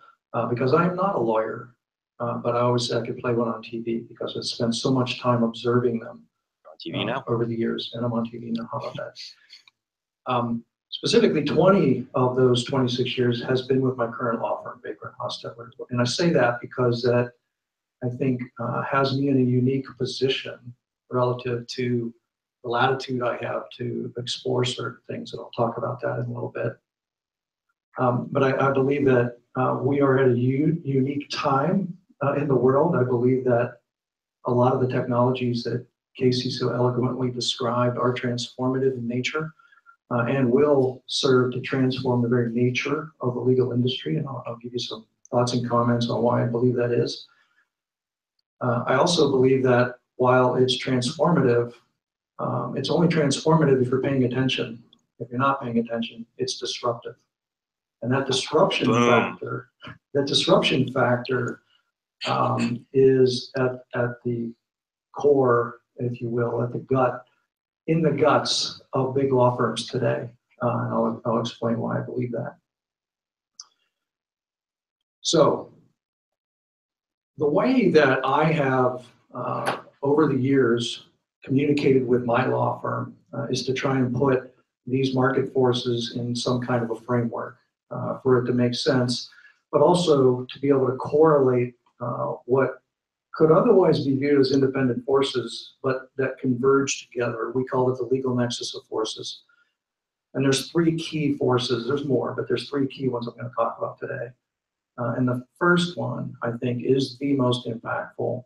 because I am not a lawyer, but I always say I could play one on TV because I've spent so much time observing them on TV now over the years, and I'm on TV now. How about that? Specifically, 20 of those 26 years has been with my current law firm, Baker Hostetler. And I say that because that, I think, has me in a unique position relative to the latitude I have to explore certain things, and I'll talk about that in a little bit. But I believe that we are at a unique time in the world. I believe that a lot of the technologies that Casey so eloquently described are transformative in nature. And will serve to transform the very nature of the legal industry. And I'll give you some thoughts and comments on why I believe that is. I also believe that while it's transformative, it's only transformative if you're paying attention. If you're not paying attention, it's disruptive. And that disruption factor is at the core, if you will, at the gut, in the guts of big law firms today. And I'll explain why I believe that. So the way that I have, over the years, communicated with my law firm is to try and put these market forces in some kind of a framework for it to make sense, but also to be able to correlate what could otherwise be viewed as independent forces, but that converge together. We call it the legal nexus of forces. And there's three key forces. There's more, but there's three key ones I'm going to talk about today. And the first one, I think, is the most impactful,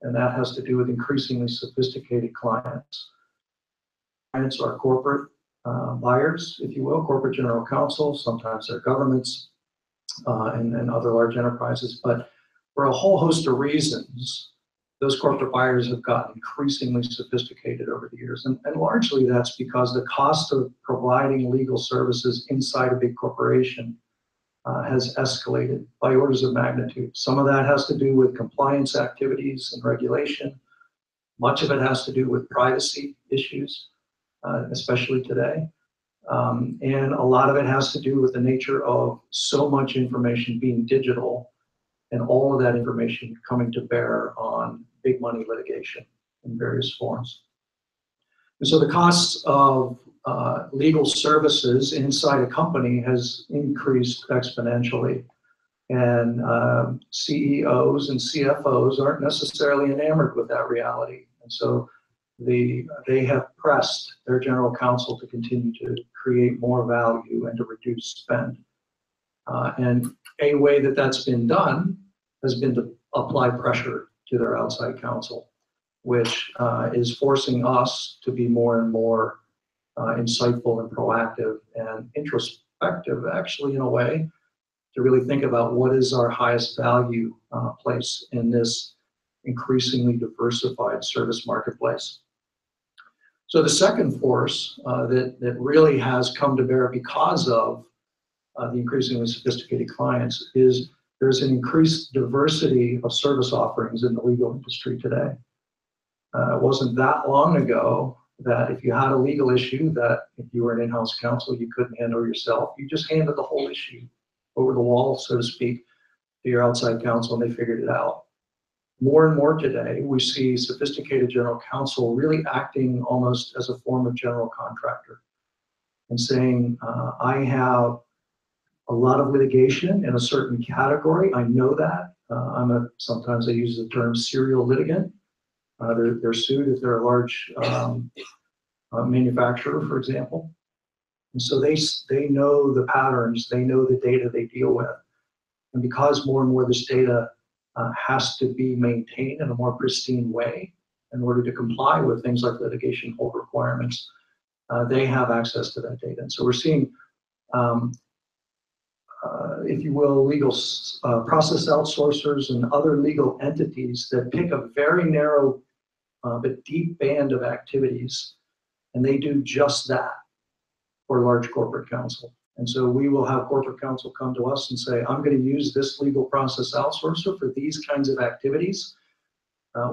and that has to do with increasingly sophisticated clients. Clients are corporate buyers, if you will, corporate general counsel, sometimes they're governments and other large enterprises, but for a whole host of reasons, those corporate buyers have gotten increasingly sophisticated over the years. And largely that's because the cost of providing legal services inside a big corporation has escalated by orders of magnitude. Some of that has to do with compliance activities and regulation. Much of it has to do with privacy issues, especially today. And a lot of it has to do with the nature of so much information being digital and all of that information coming to bear on big money litigation in various forms. And so the costs of legal services inside a company has increased exponentially. And CEOs and CFOs aren't necessarily enamored with that reality. And so they have pressed their general counsel to continue to create more value and to reduce spend. And a way that that's been done has been to apply pressure to their outside counsel, which is forcing us to be more and more insightful and proactive and introspective, actually, in a way, to really think about what is our highest value place in this increasingly diversified service marketplace. So the second force that really has come to bear because of the increasingly sophisticated clients is there's an increased diversity of service offerings in the legal industry today. It wasn't that long ago that if you had a legal issue that if you were an in-house counsel you couldn't handle yourself, you just handed the whole issue over the wall, so to speak, to your outside counsel and they figured it out. More and more today, we see sophisticated general counsel really acting almost as a form of general contractor and saying, I have a lot of litigation in a certain category. I know that. Sometimes I use the term serial litigant. They're sued if they're a large manufacturer, for example. And so they know the patterns, they know the data they deal with. And because more and more of this data has to be maintained in a more pristine way in order to comply with things like litigation hold requirements. They have access to that data. And so we're seeing, if you will, legal process outsourcers and other legal entities that pick a very narrow but deep band of activities, and they do just that for large corporate counsel. And so we will have corporate counsel come to us and say, I'm going to use this legal process outsourcer for these kinds of activities.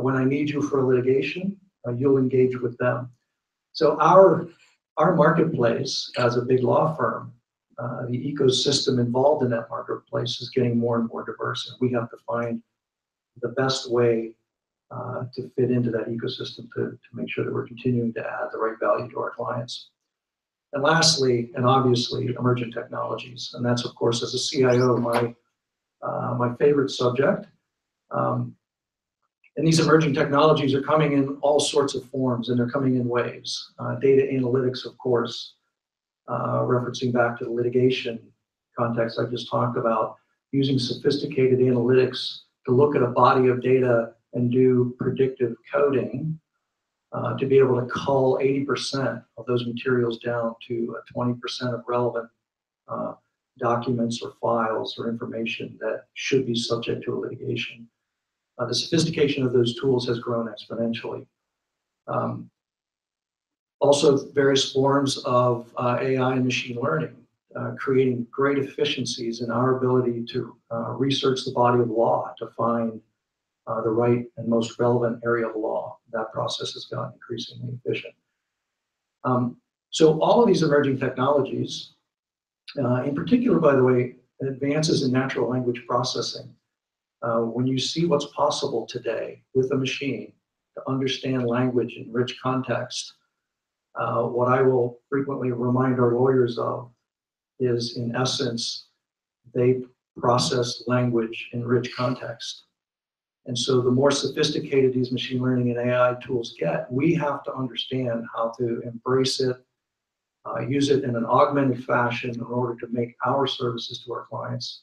When I need you for a litigation, you'll engage with them. So our marketplace as a big law firm, the ecosystem involved in that marketplace is getting more and more diverse, and we have to find the best way to fit into that ecosystem to make sure that we're continuing to add the right value to our clients. And lastly, and obviously, emerging technologies, and that's of course as a CIO my favorite subject. And these emerging technologies are coming in all sorts of forms, and they're coming in waves. Data analytics, of course, referencing back to the litigation context I just talked about, using sophisticated analytics to look at a body of data and do predictive coding to be able to cull 80% of those materials down to 20% of relevant documents or files or information that should be subject to a litigation. The sophistication of those tools has grown exponentially. Also, various forms of AI and machine learning, creating great efficiencies in our ability to research the body of law to find the right and most relevant area of law. That process has gotten increasingly efficient. So all of these emerging technologies, in particular, by the way, advances in natural language processing. When you see what's possible today with a machine to understand language in rich context, what I will frequently remind our lawyers of is, in essence, they process language in rich context. And so the more sophisticated these machine learning and AI tools get, we have to understand how to embrace it, use it in an augmented fashion in order to make our services to our clients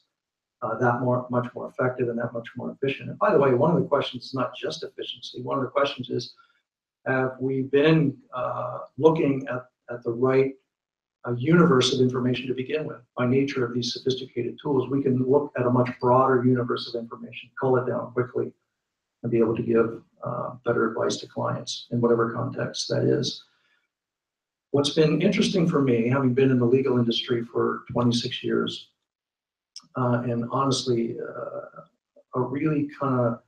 much more effective and that much more efficient. And by the way, one of the questions is not just efficiency. One of the questions is, have we been looking at the right universe of information to begin with? By nature of these sophisticated tools, we can look at a much broader universe of information, cull it down quickly, and be able to give better advice to clients in whatever context that is. What's been interesting for me, having been in the legal industry for 26 years, and honestly, a really kind of,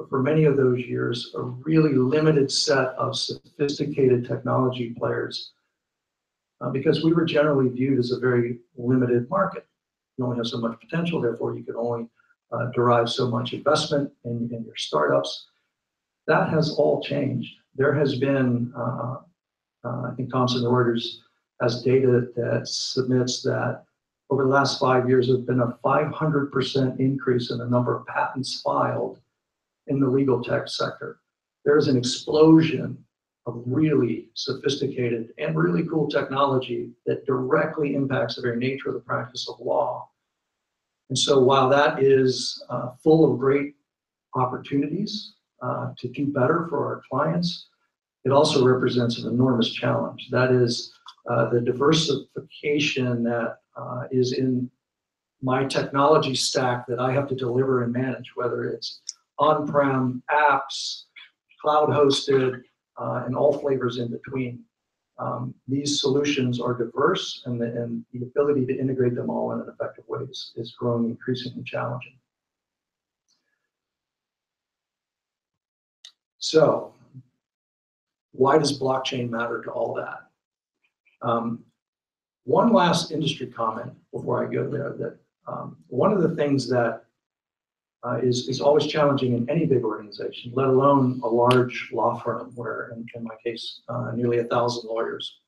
for many of those years, a really limited set of sophisticated technology players, because we were generally viewed as a very limited market. You only have so much potential, therefore you can only derive so much investment in your startups. That has all changed. There has been, I think Thomson Reuters has data that submits that over the last 5 years, there's been a 500% increase in the number of patents filed in the legal tech sector. There's an explosion of really sophisticated and really cool technology that directly impacts the very nature of the practice of law. And so while that is full of great opportunities to do better for our clients, it also represents an enormous challenge. That is the diversification that is in my technology stack that I have to deliver and manage, whether it's on-prem, apps, cloud hosted, and all flavors in between. These solutions are diverse, and the ability to integrate them all in an effective way is growing increasingly challenging. So, why does blockchain matter to all that? One last industry comment before I go there, that one of the things that is always challenging in any big organization, let alone a large law firm where, in my case, nearly 1,000 lawyers.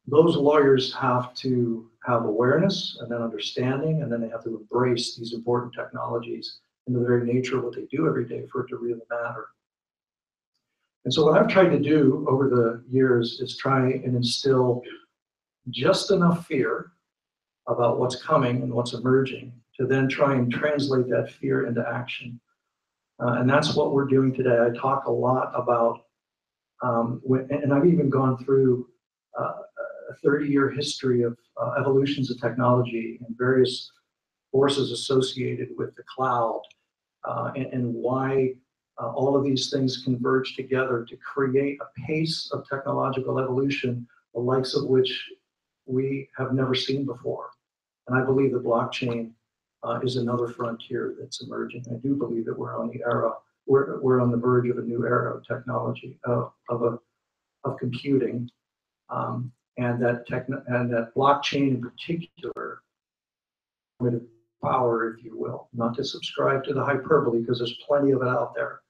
Those lawyers have to have awareness and then understanding, and then they have to embrace these important technologies and the very nature of what they do every day for it to really matter. And so what I've tried to do over the years is try and instill just enough fear about what's coming and what's emerging to then try and translate that fear into action. And that's what we're doing today. I talk a lot about, and I've even gone through a 30-year history of evolutions of technology and various forces associated with the cloud, and why all of these things converge together to create a pace of technological evolution, the likes of which we have never seen before. And I believe the blockchain is another frontier that's emerging. I do believe that we're on the era, we're on the verge of a new era of technology, of computing, and that blockchain in particular, with power, if you will, not to subscribe to the hyperbole, because there's plenty of it out there,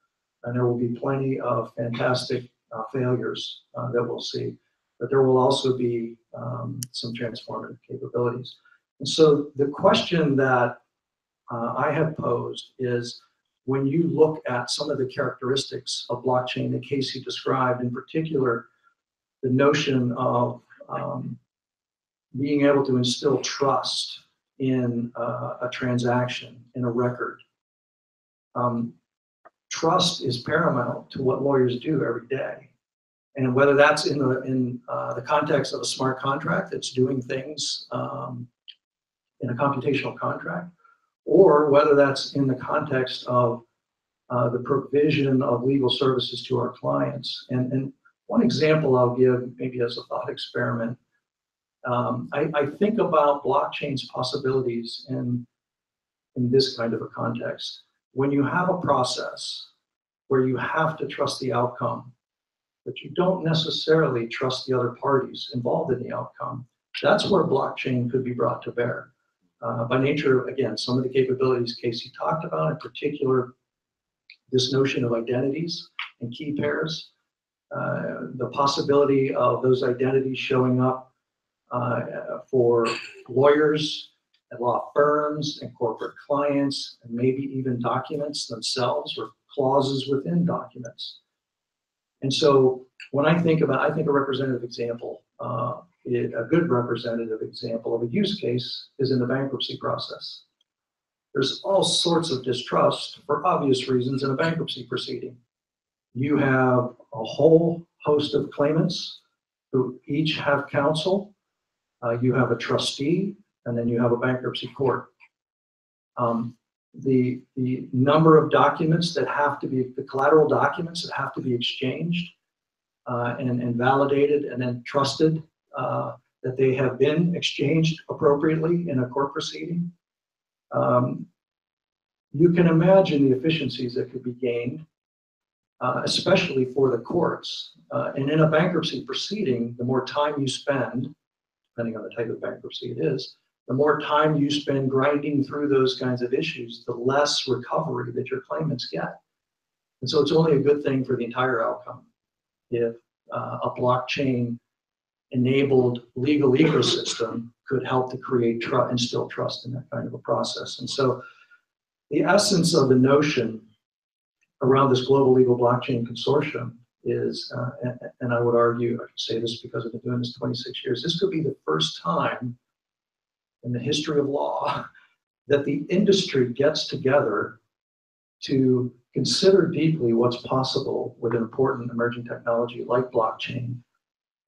and there will be plenty of fantastic failures that we'll see, but there will also be some transformative capabilities. And so the question that I have posed is, when you look at some of the characteristics of blockchain that Casey described, in particular, the notion of being able to instill trust in a transaction, in a record. Trust is paramount to what lawyers do every day. And whether that's in the context of a smart contract that's doing things in a computational contract, or whether that's in the context of the provision of legal services to our clients. And one example I'll give, maybe as a thought experiment, I think about blockchain's possibilities in this kind of a context. When you have a process where you have to trust the outcome, but you don't necessarily trust the other parties involved in the outcome, that's where blockchain could be brought to bear. By nature, again, some of the capabilities Casey talked about, in particular, this notion of identities and key pairs, the possibility of those identities showing up for lawyers and law firms and corporate clients, and maybe even documents themselves or clauses within documents. And so when I think a representative example, a good representative example of a use case is in the bankruptcy process. There's all sorts of distrust for obvious reasons in a bankruptcy proceeding. You have a whole host of claimants who each have counsel. You have a trustee, and then you have a bankruptcy court. The number of documents that have to be, the collateral documents that have to be exchanged and validated and then trusted that they have been exchanged appropriately in a court proceeding. You can imagine the efficiencies that could be gained, especially for the courts. And in a bankruptcy proceeding, the more time you spend, depending on the type of bankruptcy it is, the more time you spend grinding through those kinds of issues, the less recovery that your claimants get. And so it's only a good thing for the entire outcome if a blockchain enabled legal ecosystem could help to create trust, instill trust in that kind of a process. And so the essence of the notion around this Global Legal Blockchain Consortium is, and I would argue, I can say this because I've been doing this 26 years, this could be the first time in the history of law that the industry gets together to consider deeply what's possible with an important emerging technology like blockchain,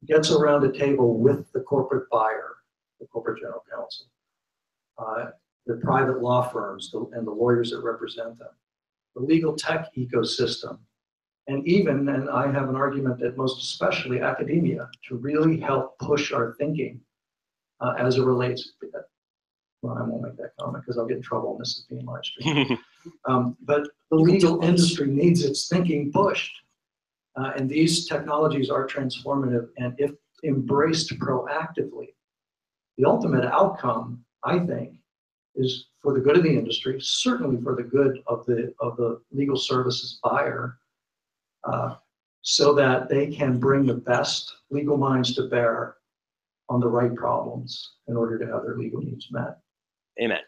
gets around a table with the corporate buyer, the corporate general counsel, the private law firms, and the lawyers that represent them, the legal tech ecosystem, and even, and I have an argument that most especially academia, to really help push our thinking as it relates to that. Well, I won't make that comment because I'll get in trouble and this is being live streamed. But the legal industry needs its thinking pushed. And these technologies are transformative, and if embraced proactively, the ultimate outcome, I think, is for the good of the industry, certainly for the good of the legal services buyer, so that they can bring the best legal minds to bear on the right problems in order to have their legal needs met. Amen.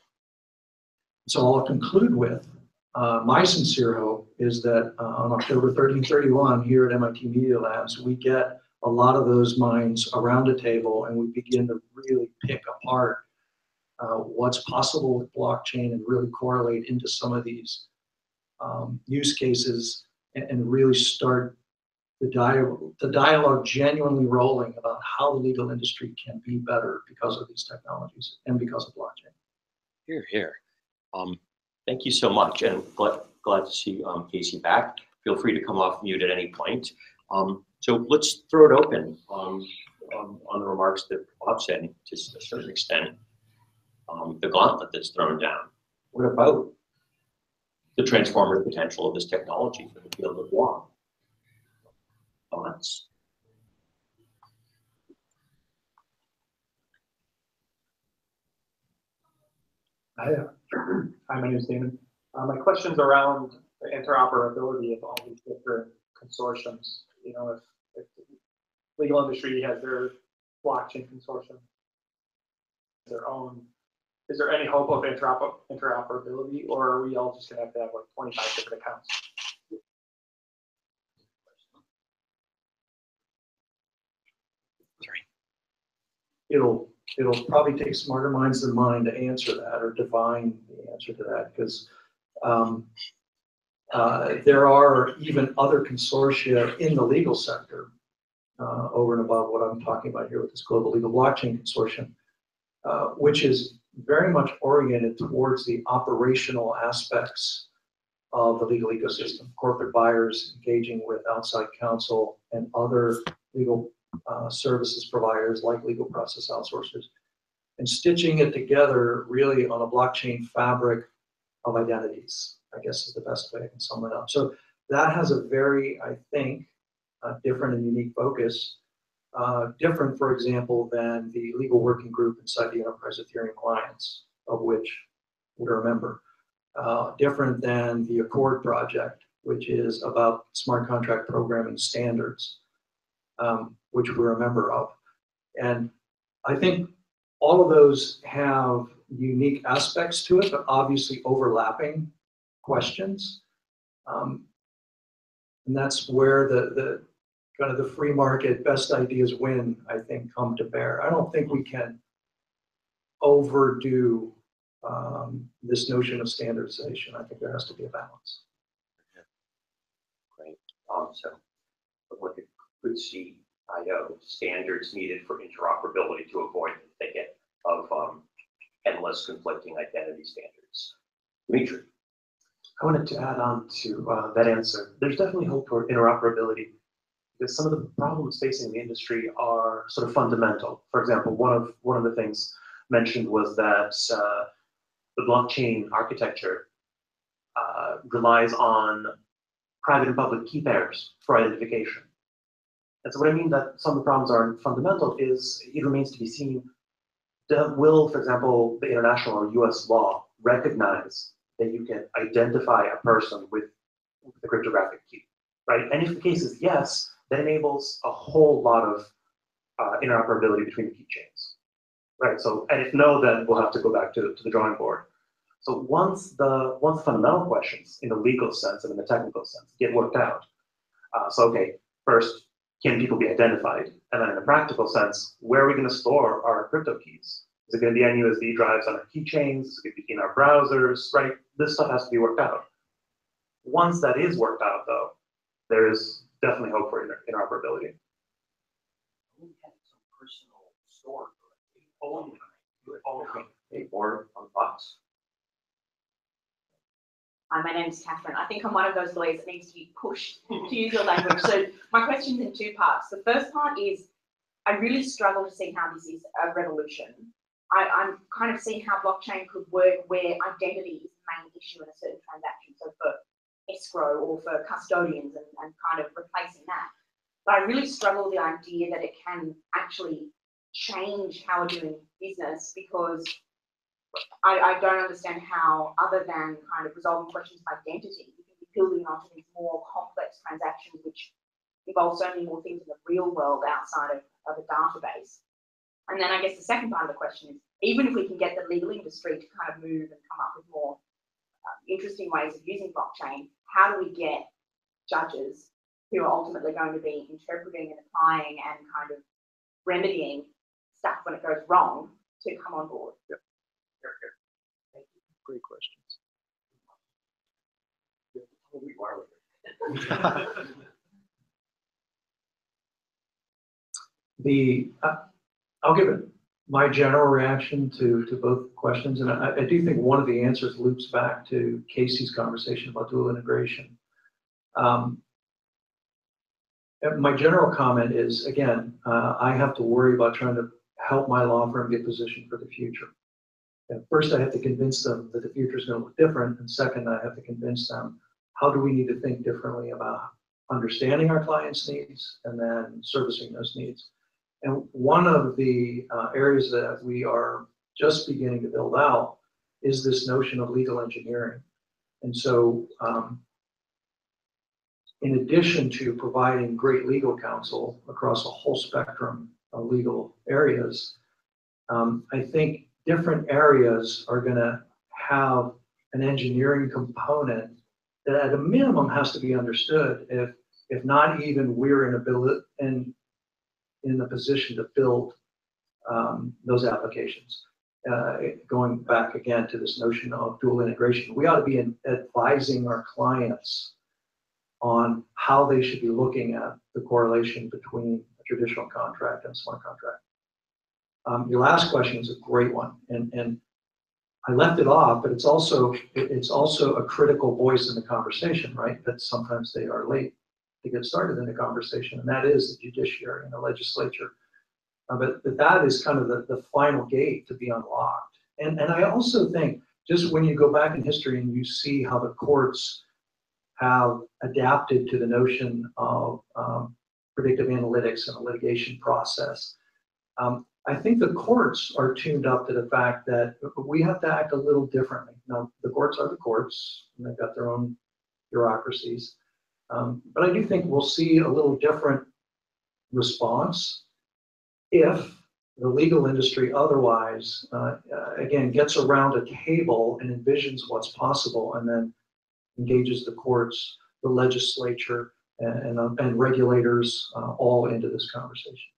So I'll conclude with my sincere hope is that on October 30 and 31 here at MIT Media Labs, we get a lot of those minds around a table and we begin to really pick apart what's possible with blockchain and really correlate into some of these use cases and really start the dialogue genuinely rolling about how the legal industry can be better because of these technologies and because of blockchain. Here, here. Thank you so much, and glad to see Casey back. Feel free to come off mute at any point. So let's throw it open on the remarks that Bob said, to a certain extent, the gauntlet that's thrown down. What about the transformative potential of this technology for the field of law? Thoughts? Hi, my name is Damon. My question's around the interoperability of all these different consortiums. You know, if the legal industry has their blockchain consortium, their own, is there any hope of interoperability, or are we all just going to have like 25 different accounts? It'll probably take smarter minds than mine to answer that or divine the answer to that, because there are even other consortia in the legal sector over and above what I'm talking about here with this Global Legal Blockchain Consortium, which is very much oriented towards the operational aspects of the legal ecosystem, corporate buyers engaging with outside counsel and other legal services providers like legal process outsourcers, and stitching it together really on a blockchain fabric of identities, I guess is the best way I can sum it up. So that has a very, I think, different and unique focus, different, for example, than the legal working group inside the Enterprise Ethereum Alliance, of which we're a member, different than the Accord project, which is about smart contract programming standards, which we're a member of. And I think all of those have unique aspects to it, but obviously overlapping questions. And that's where the kind of the free market best ideas win, I think, come to bear. I don't think we can overdo this notion of standardization. I think there has to be a balance. Great. So look at good CIO, standards needed for interoperability to avoid the thicket of endless conflicting identity standards. Dimitri. I wanted to add on to that answer. There's definitely hope for interoperability, because some of the problems facing the industry are sort of fundamental. For example, one of the things mentioned was that the blockchain architecture relies on private and public key pairs for identification. And so what I mean that some of the problems aren't fundamental is it remains to be seen, will, for example, the international or US law recognize that you can identify a person with the cryptographic key, right? And if the case is yes, that enables a whole lot of interoperability between the key chains, right? So, and if no, then we'll have to go back to the drawing board. So once the fundamental questions in the legal sense and in the technical sense get worked out, so okay, first, can people be identified? And then in a practical sense, where are we going to store our crypto keys? Is it going to be on USB drives on our keychains? Is it going to be in our browsers, right? This stuff has to be worked out. Once that is worked out, though, there is definitely hope for interoperability. We had some personal store or on thoughts. Hi, my name is Catherine. I think I'm one of those lawyers that needs to be pushed to use your language. So my question's in two parts. The first part is, I really struggle to see how this is a revolution. I'm kind of seeing how blockchain could work where identity is the main issue in a certain transaction. So for escrow or for custodians and kind of replacing that. But I really struggle with the idea that it can actually change how we're doing business, because I don't understand how, other than kind of resolving questions of identity, you can be building onto these more complex transactions which involve so many more things in the real world outside of a database. And then I guess the second part of the question is, even if we can get the legal industry to kind of move and come up with more interesting ways of using blockchain, how do we get judges who are ultimately going to be interpreting and applying and kind of remedying stuff when it goes wrong to come on board? Yep. Great questions. I'll give it my general reaction to both questions, and I do think one of the answers loops back to Casey's conversation about dual integration. My general comment is, again, I have to worry about trying to help my law firm get positioned for the future. And first, I have to convince them that the future is going to look different, and second, I have to convince them how do we need to think differently about understanding our clients' needs and then servicing those needs. And one of the areas that we are just beginning to build out is this notion of legal engineering. And so, in addition to providing great legal counsel across a whole spectrum of legal areas, I think different areas are going to have an engineering component that at a minimum has to be understood, if not even we're in the position to build those applications. Going back again to this notion of dual integration, we ought to be advising our clients on how they should be looking at the correlation between a traditional contract and a smart contract. Your last question is a great one, and I left it off, but it's also a critical voice in the conversation, right? That sometimes they are late to get started in the conversation, and that is the judiciary and the legislature. But that is kind of the final gate to be unlocked. And I also think, just when you go back in history and you see how the courts have adapted to the notion of predictive analytics and a litigation process, I think the courts are tuned up to the fact that we have to act a little differently. Now, the courts are the courts, and they've got their own bureaucracies. But I do think we'll see a little different response if the legal industry otherwise, again, gets around a table and envisions what's possible and then engages the courts, the legislature, and regulators all into this conversation.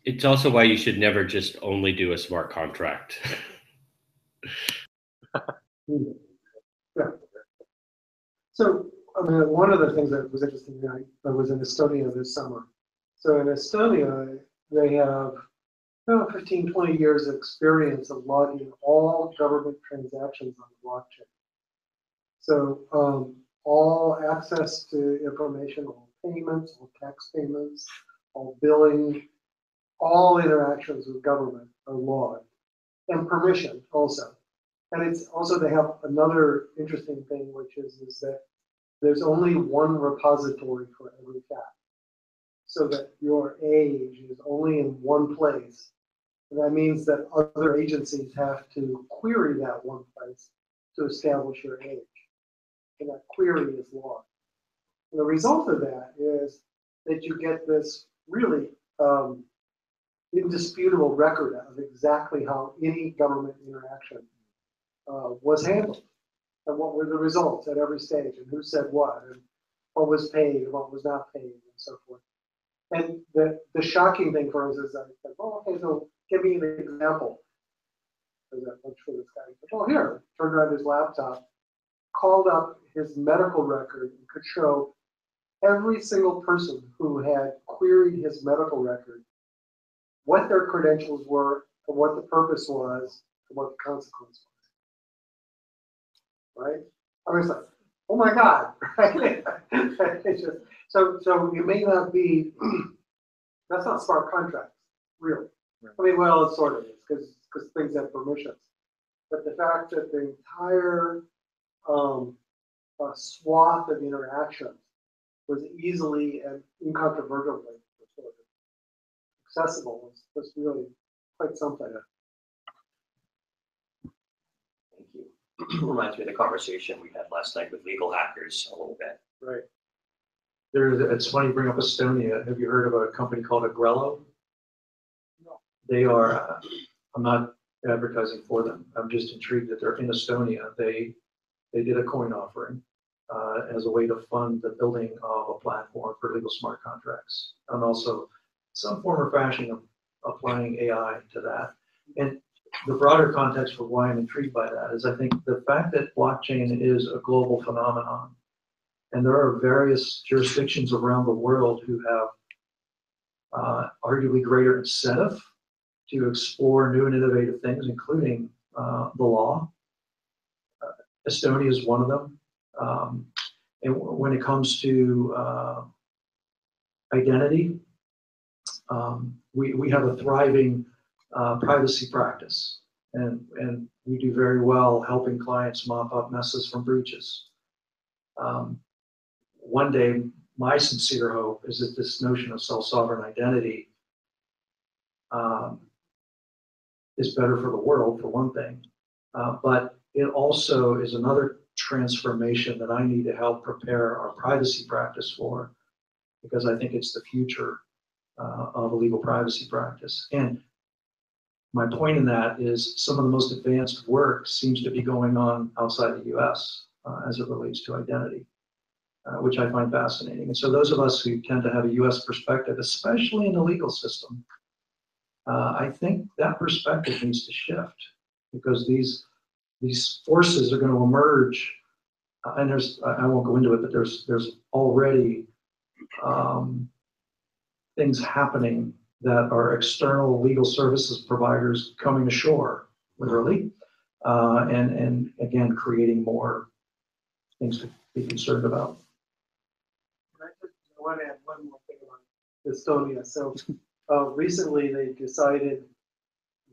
It's also why you should never just only do a smart contract. Yeah. So, I mean, one of the things that was interesting, I was in Estonia this summer. So in Estonia, they have 15, 20 years of experience of logging all government transactions on the blockchain. So all access to information, all payments, all tax payments, all billing, all interactions with government are logged, and permission also. And it's also, they have another interesting thing, which is that there's only one repository for every fact. So that your age is only in one place. And that means that other agencies have to query that one place to establish your age. And that query is logged. And the result of that is that you get this really indisputable record of exactly how any government interaction was handled, and what were the results at every stage, and who said what, and what was paid, and what was not paid, and so forth. And the shocking thing for us is that, like, oh, okay, so give me an example. There's that much for this guy. Oh, here, turned on his laptop, called up his medical record, and could show every single person who had queried his medical record, what their credentials were, and what the purpose was, and what the consequence was. Right? I was like, oh my God, right? It's just, so you may not be, that's not smart contracts, really. Right. I mean, well, it sort of is, because things have permissions. But the fact that the entire swath of interactions was easily and incontrovertibly accessible was really quite something. Thank you. Reminds me of the conversation we had last night with legal hackers a little bit. Right. It's funny you bring up Estonia. Have you heard of a company called Agrello? No. They are, I'm not advertising for them. I'm just intrigued that they're in Estonia. They did a coin offering as a way to fund the building of a platform for legal smart contracts, and also some form or fashion applying AI to that. And the broader context for why I'm intrigued by that is I think the fact that blockchain is a global phenomenon, and there are various jurisdictions around the world who have arguably greater incentive to explore new and innovative things, including the law. Estonia is one of them. And when it comes to identity, we have a thriving privacy practice, and we do very well helping clients mop up messes from breaches. One day, my sincere hope is that this notion of self-sovereign identity is better for the world, for one thing, but it also is another transformation that I need to help prepare our privacy practice for, because I think it's the future of a legal privacy practice. And my point in that is some of the most advanced work seems to be going on outside the US as it relates to identity, which I find fascinating. And so those of us who tend to have a US perspective, especially in the legal system, I think that perspective needs to shift, because these forces are going to emerge, and I won't go into it, but there's already things happening that are external legal services providers coming ashore, literally, and again, creating more things to be concerned about. I want to add one more thing on Estonia. So recently they decided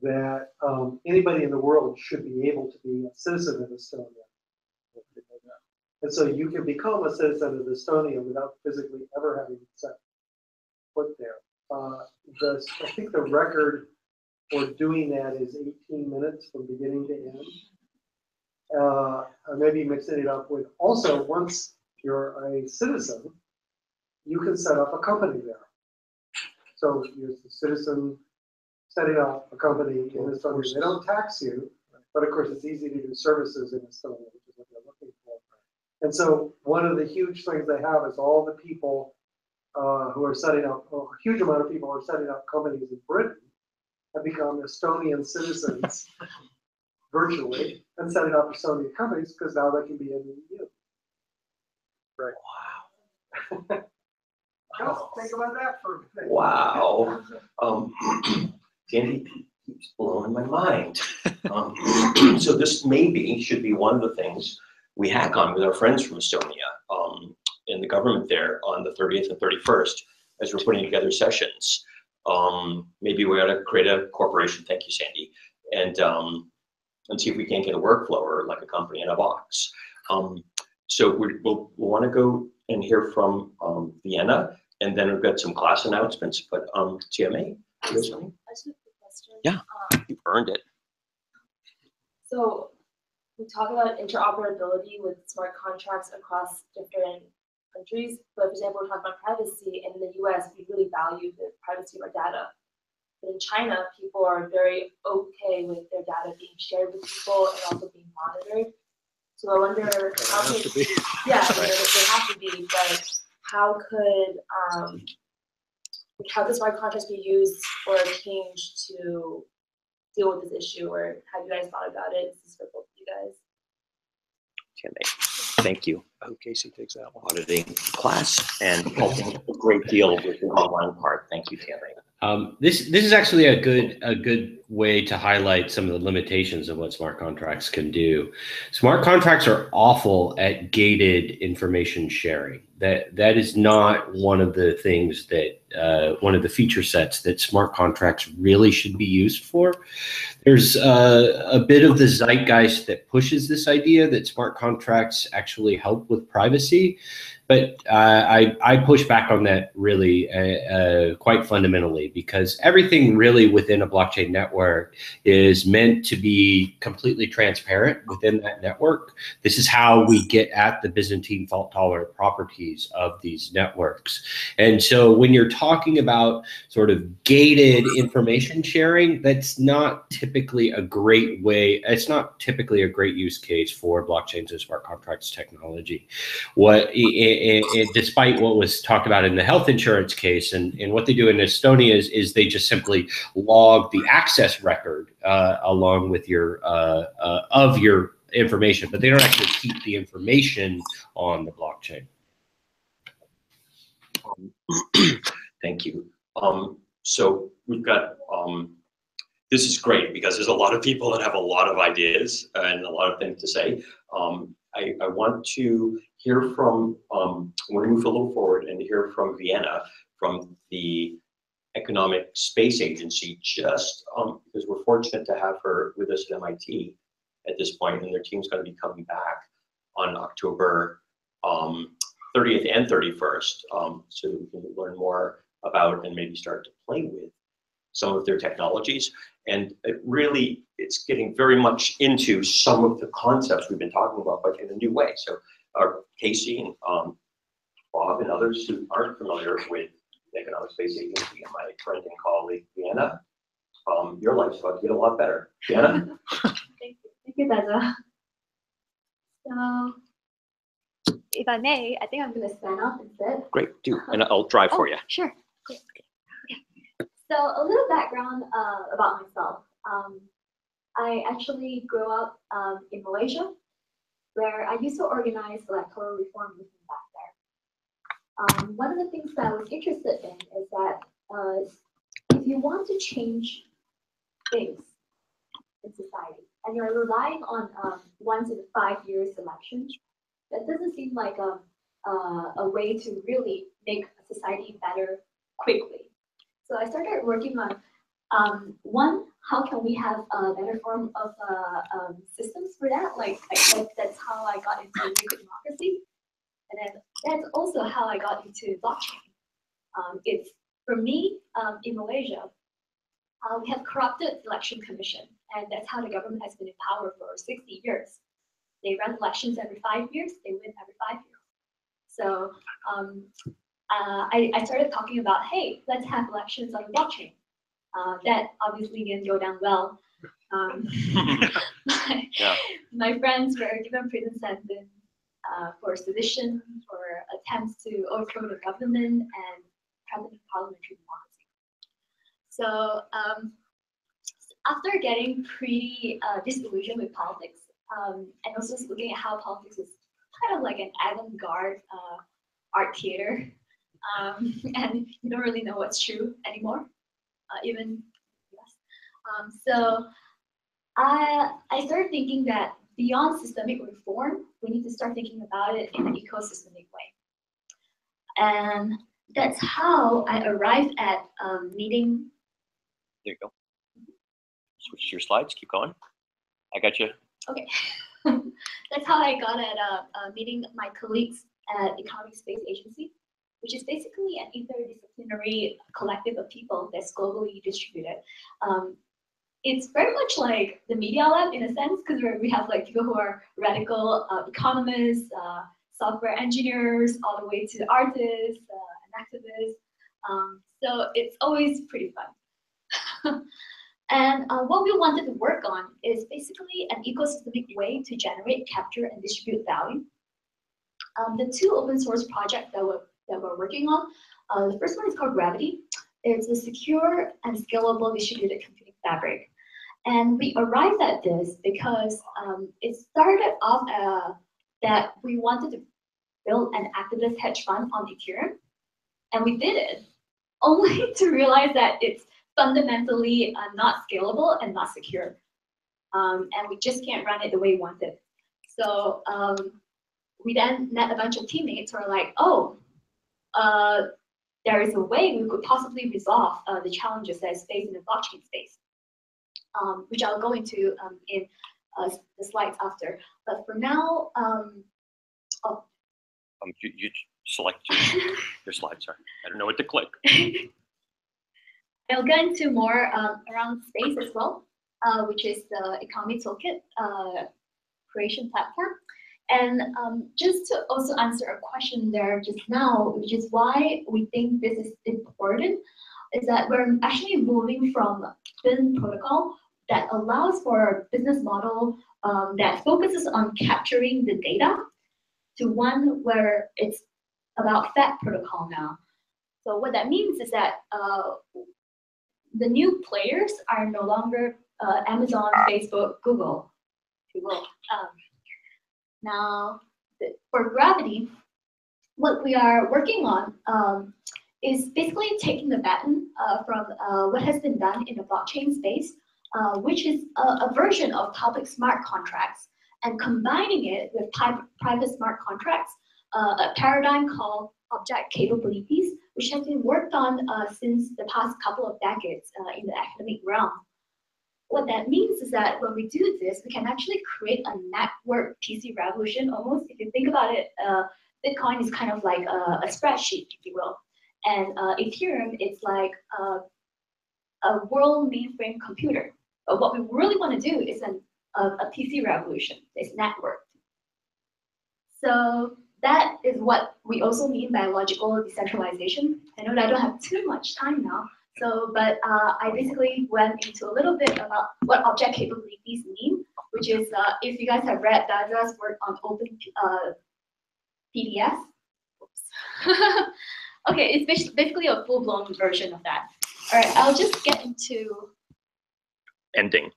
that anybody in the world should be able to be a citizen of Estonia. And so you can become a citizen of Estonia without physically ever having set foot there. I think the record for doing that is 18 minutes from beginning to end. I may be mixing it up with also, once you're a citizen, you can set up a company there. So you're a citizen setting up a company in Estonia. They don't tax you, but of course it's easy to do services in Estonia, which is what they're looking for. And so one of the huge things they have is all the people who are setting up, a huge amount of people are setting up companies in Britain have become Estonian citizens virtually and setting up Estonian companies because now they can be in the EU. Right. Wow. Just think about that for a minute. Wow. Sandy keeps blowing my mind. So this maybe should be one of the things we hack on with our friends from Estonia in the government there on the 30th and 31st as we're putting together sessions. Maybe we ought to create a corporation, thank you, Sandy, and see if we can't get a workflow or like a company in a box. So we'll want to go and hear from Vienna, and then we've got some class announcements, but TMA, you have something? I just have a question. Yeah, you've earned it. So we talk about interoperability with smart contracts across different countries, but for example, we're talking about privacy, and in the US, we really value the privacy of our data. But in China, people are very okay with their data being shared with people and also being monitored. So I wonder how could, yeah, they have to be, but how could smart contracts be used or changed to deal with this issue, or have you guys thought about it? This is for both of you guys. Thank you. I hope Casey takes that one. Auditing class and helping a great deal with the online part. Thank you, Tammy. This is actually a good way to highlight some of the limitations of what smart contracts can do. Smart contracts are awful at gated information sharing. That is not one of the things that one of the feature sets that smart contracts really should be used for. There's a bit of the zeitgeist that pushes this idea that smart contracts actually help with privacy. But I push back on that really quite fundamentally, because everything really within a blockchain network is meant to be completely transparent within that network. This is how we get at the Byzantine fault-tolerant properties of these networks. And so when you're talking about sort of gated information sharing, that's not typically a great way. It's not typically a great use case for blockchains and smart contracts technology. despite what was talked about in the health insurance case, and what they do in Estonia is they just simply log the access record along with your of your information, but they don't actually keep the information on the blockchain. Thank you. So we've got, this is great because there's a lot of people that have a lot of ideas and a lot of things to say. I want to hear from, we're going to move a little forward and hear from Vienna, from the Economic Space Agency, just because we're fortunate to have her with us at MIT at this point, and their team's going to be coming back on October 30th and 31st, so that we can learn more about and maybe start to play with some of their technologies. And it's getting very much into some of the concepts we've been talking about, but in a new way. So Casey and Bob and others who aren't familiar with the Economic Space Agency, and my friend and colleague, Vienna, your life's about to get a lot better. Vienna? Thank you, Dada. So, if I may, I think I'm going to stand up instead. Great, do, and I'll drive for you. Sure. Great. Okay. So, a little background about myself. I actually grew up in Malaysia, where I used to organize electoral reform movement back there. One of the things that I was interested in is that if you want to change things in society, and you're relying on once in 5 years elections, that doesn't seem like a way to really make a society better quickly. So I started working on one, how can we have a better form of systems for that? Like that's how I got into legal democracy, and then that's also how I got into blockchain. It's for me in Malaysia. We have corrupted election commission, and that's how the government has been in power for 60 years. They run elections every 5 years, they win every 5 years. So I started talking about, hey, let's have elections on the blockchain. That obviously didn't go down well. My friends were given prison sentence for sedition, for attempts to overthrow the government, and threatening parliamentary democracy. So after getting pretty disillusioned with politics, and also looking at how politics is kind of like an avant-garde art theater, and you don't really know what's true anymore, even yes. So I started thinking that beyond systemic reform, we need to start thinking about it in an ecosystemic way. And that's how I arrived at meeting. There you go. Switch to your slides, keep going. I got you. Okay. That's how I got at meeting my colleagues at Economic Space Agency, which is basically an interdisciplinary collective of people that's globally distributed. It's very much like the media lab in a sense, because we have like people who are radical economists, software engineers, all the way to artists and activists. So it's always pretty fun. And what we wanted to work on is basically an ecosystemic way to generate, capture, and distribute value. The two open source projects that we're working on, the first one is called Gravity. It's a secure and scalable distributed computing fabric. And we arrived at this because it started off that we wanted to build an activist hedge fund on Ethereum. And we did it, only to realize that it's fundamentally not scalable and not secure. And we just can't run it the way we wanted. So we then met a bunch of teammates who are like, oh, there is a way we could possibly resolve the challenges that is faced in the blockchain space, which I'll go into in the slides after. But for now, you select your slides, sorry. I don't know what to click. I'll go into more around space as well, which is the Economy Toolkit creation platform. And just to also answer a question there just now, which is why we think this is important, is that we're actually moving from thin protocol that allows for a business model that focuses on capturing the data to one where it's about FAT protocol now. So what that means is that the new players are no longer Amazon, Facebook, Google, if you will. Now, for Gravity, what we are working on is basically taking the baton from what has been done in the blockchain space, which is a version of public smart contracts, and combining it with private smart contracts, a paradigm called object capabilities, which has been worked on since the past couple of decades in the academic realm. What that means is that when we do this, we can actually create a network PC revolution almost. If you think about it, Bitcoin is kind of like a spreadsheet, if you will. And Ethereum is like a world mainframe computer. But what we really want to do is a PC revolution. It's networked. So that is what we also mean by logical decentralization. I know that I don't have too much time now, but I basically went into a little bit about what object capabilities mean, which is if you guys have read Daza's work on open PDS. Okay, it's basically a full-blown version of that. All right, I'll just get into ending.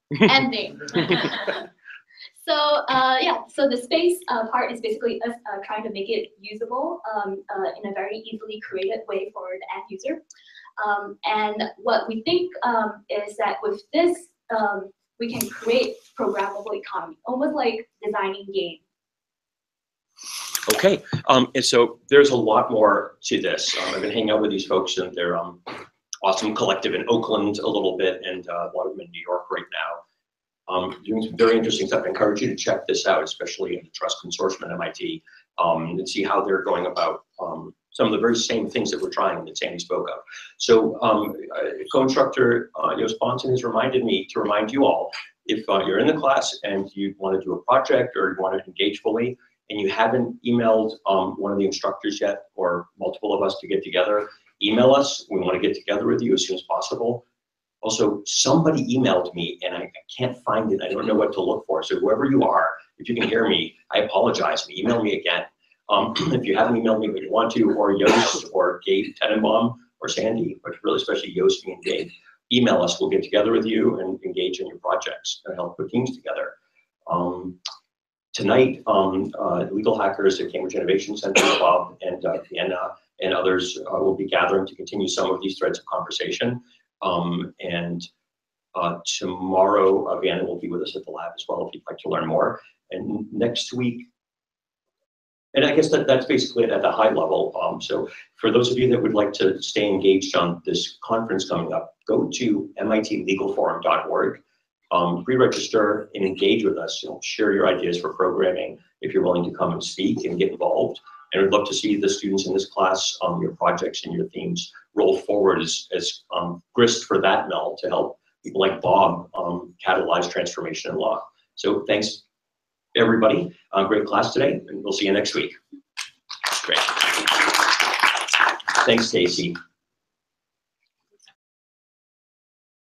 So yeah, so the space part is basically us trying to make it usable in a very easily created way for the end user. And what we think is that with this, we can create programmable economy, almost like designing games. Okay, and so there's a lot more to this. I've been hanging out with these folks, and they're awesome collective in Oakland a little bit, and a lot of them in New York right now. Doing some very interesting stuff. I encourage you to check this out, especially in the Trust Consortium at MIT, and see how they're going about some of the very same things that we're trying that Sandy spoke of. So co-instructor Sponson has reminded me to remind you all, if you're in the class and you want to do a project or you want to engage fully, and you haven't emailed one of the instructors yet, or multiple of us to get together, email us. We want to get together with you as soon as possible. Also, somebody emailed me and I can't find it. I don't know what to look for. So whoever you are, if you can hear me, I apologize. Email me again. If you haven't emailed me but you want to, or Yost or Gabe Tenenbaum or Sandy, but really especially Yost and Gabe, email us. We'll get together with you and engage in your projects and help put teams together. Tonight, legal hackers at Cambridge Innovation Center, Bob and Vienna and others will be gathering to continue some of these threads of conversation. Tomorrow, Vienna will be with us at the lab as well if you'd like to learn more. And next week, and I guess that's basically it at the high level. So for those of you that would like to stay engaged on this conference coming up, go to MITlegalforum.org. Pre-register and engage with us. Share your ideas for programming if you're willing to come and speak and get involved. And we'd love to see the students in this class, your projects and your themes roll forward as grist for that mill to help people like Bob catalyze transformation in law. So thanks, everybody. Great class today, and we'll see you next week. Great. Thanks, Stacy.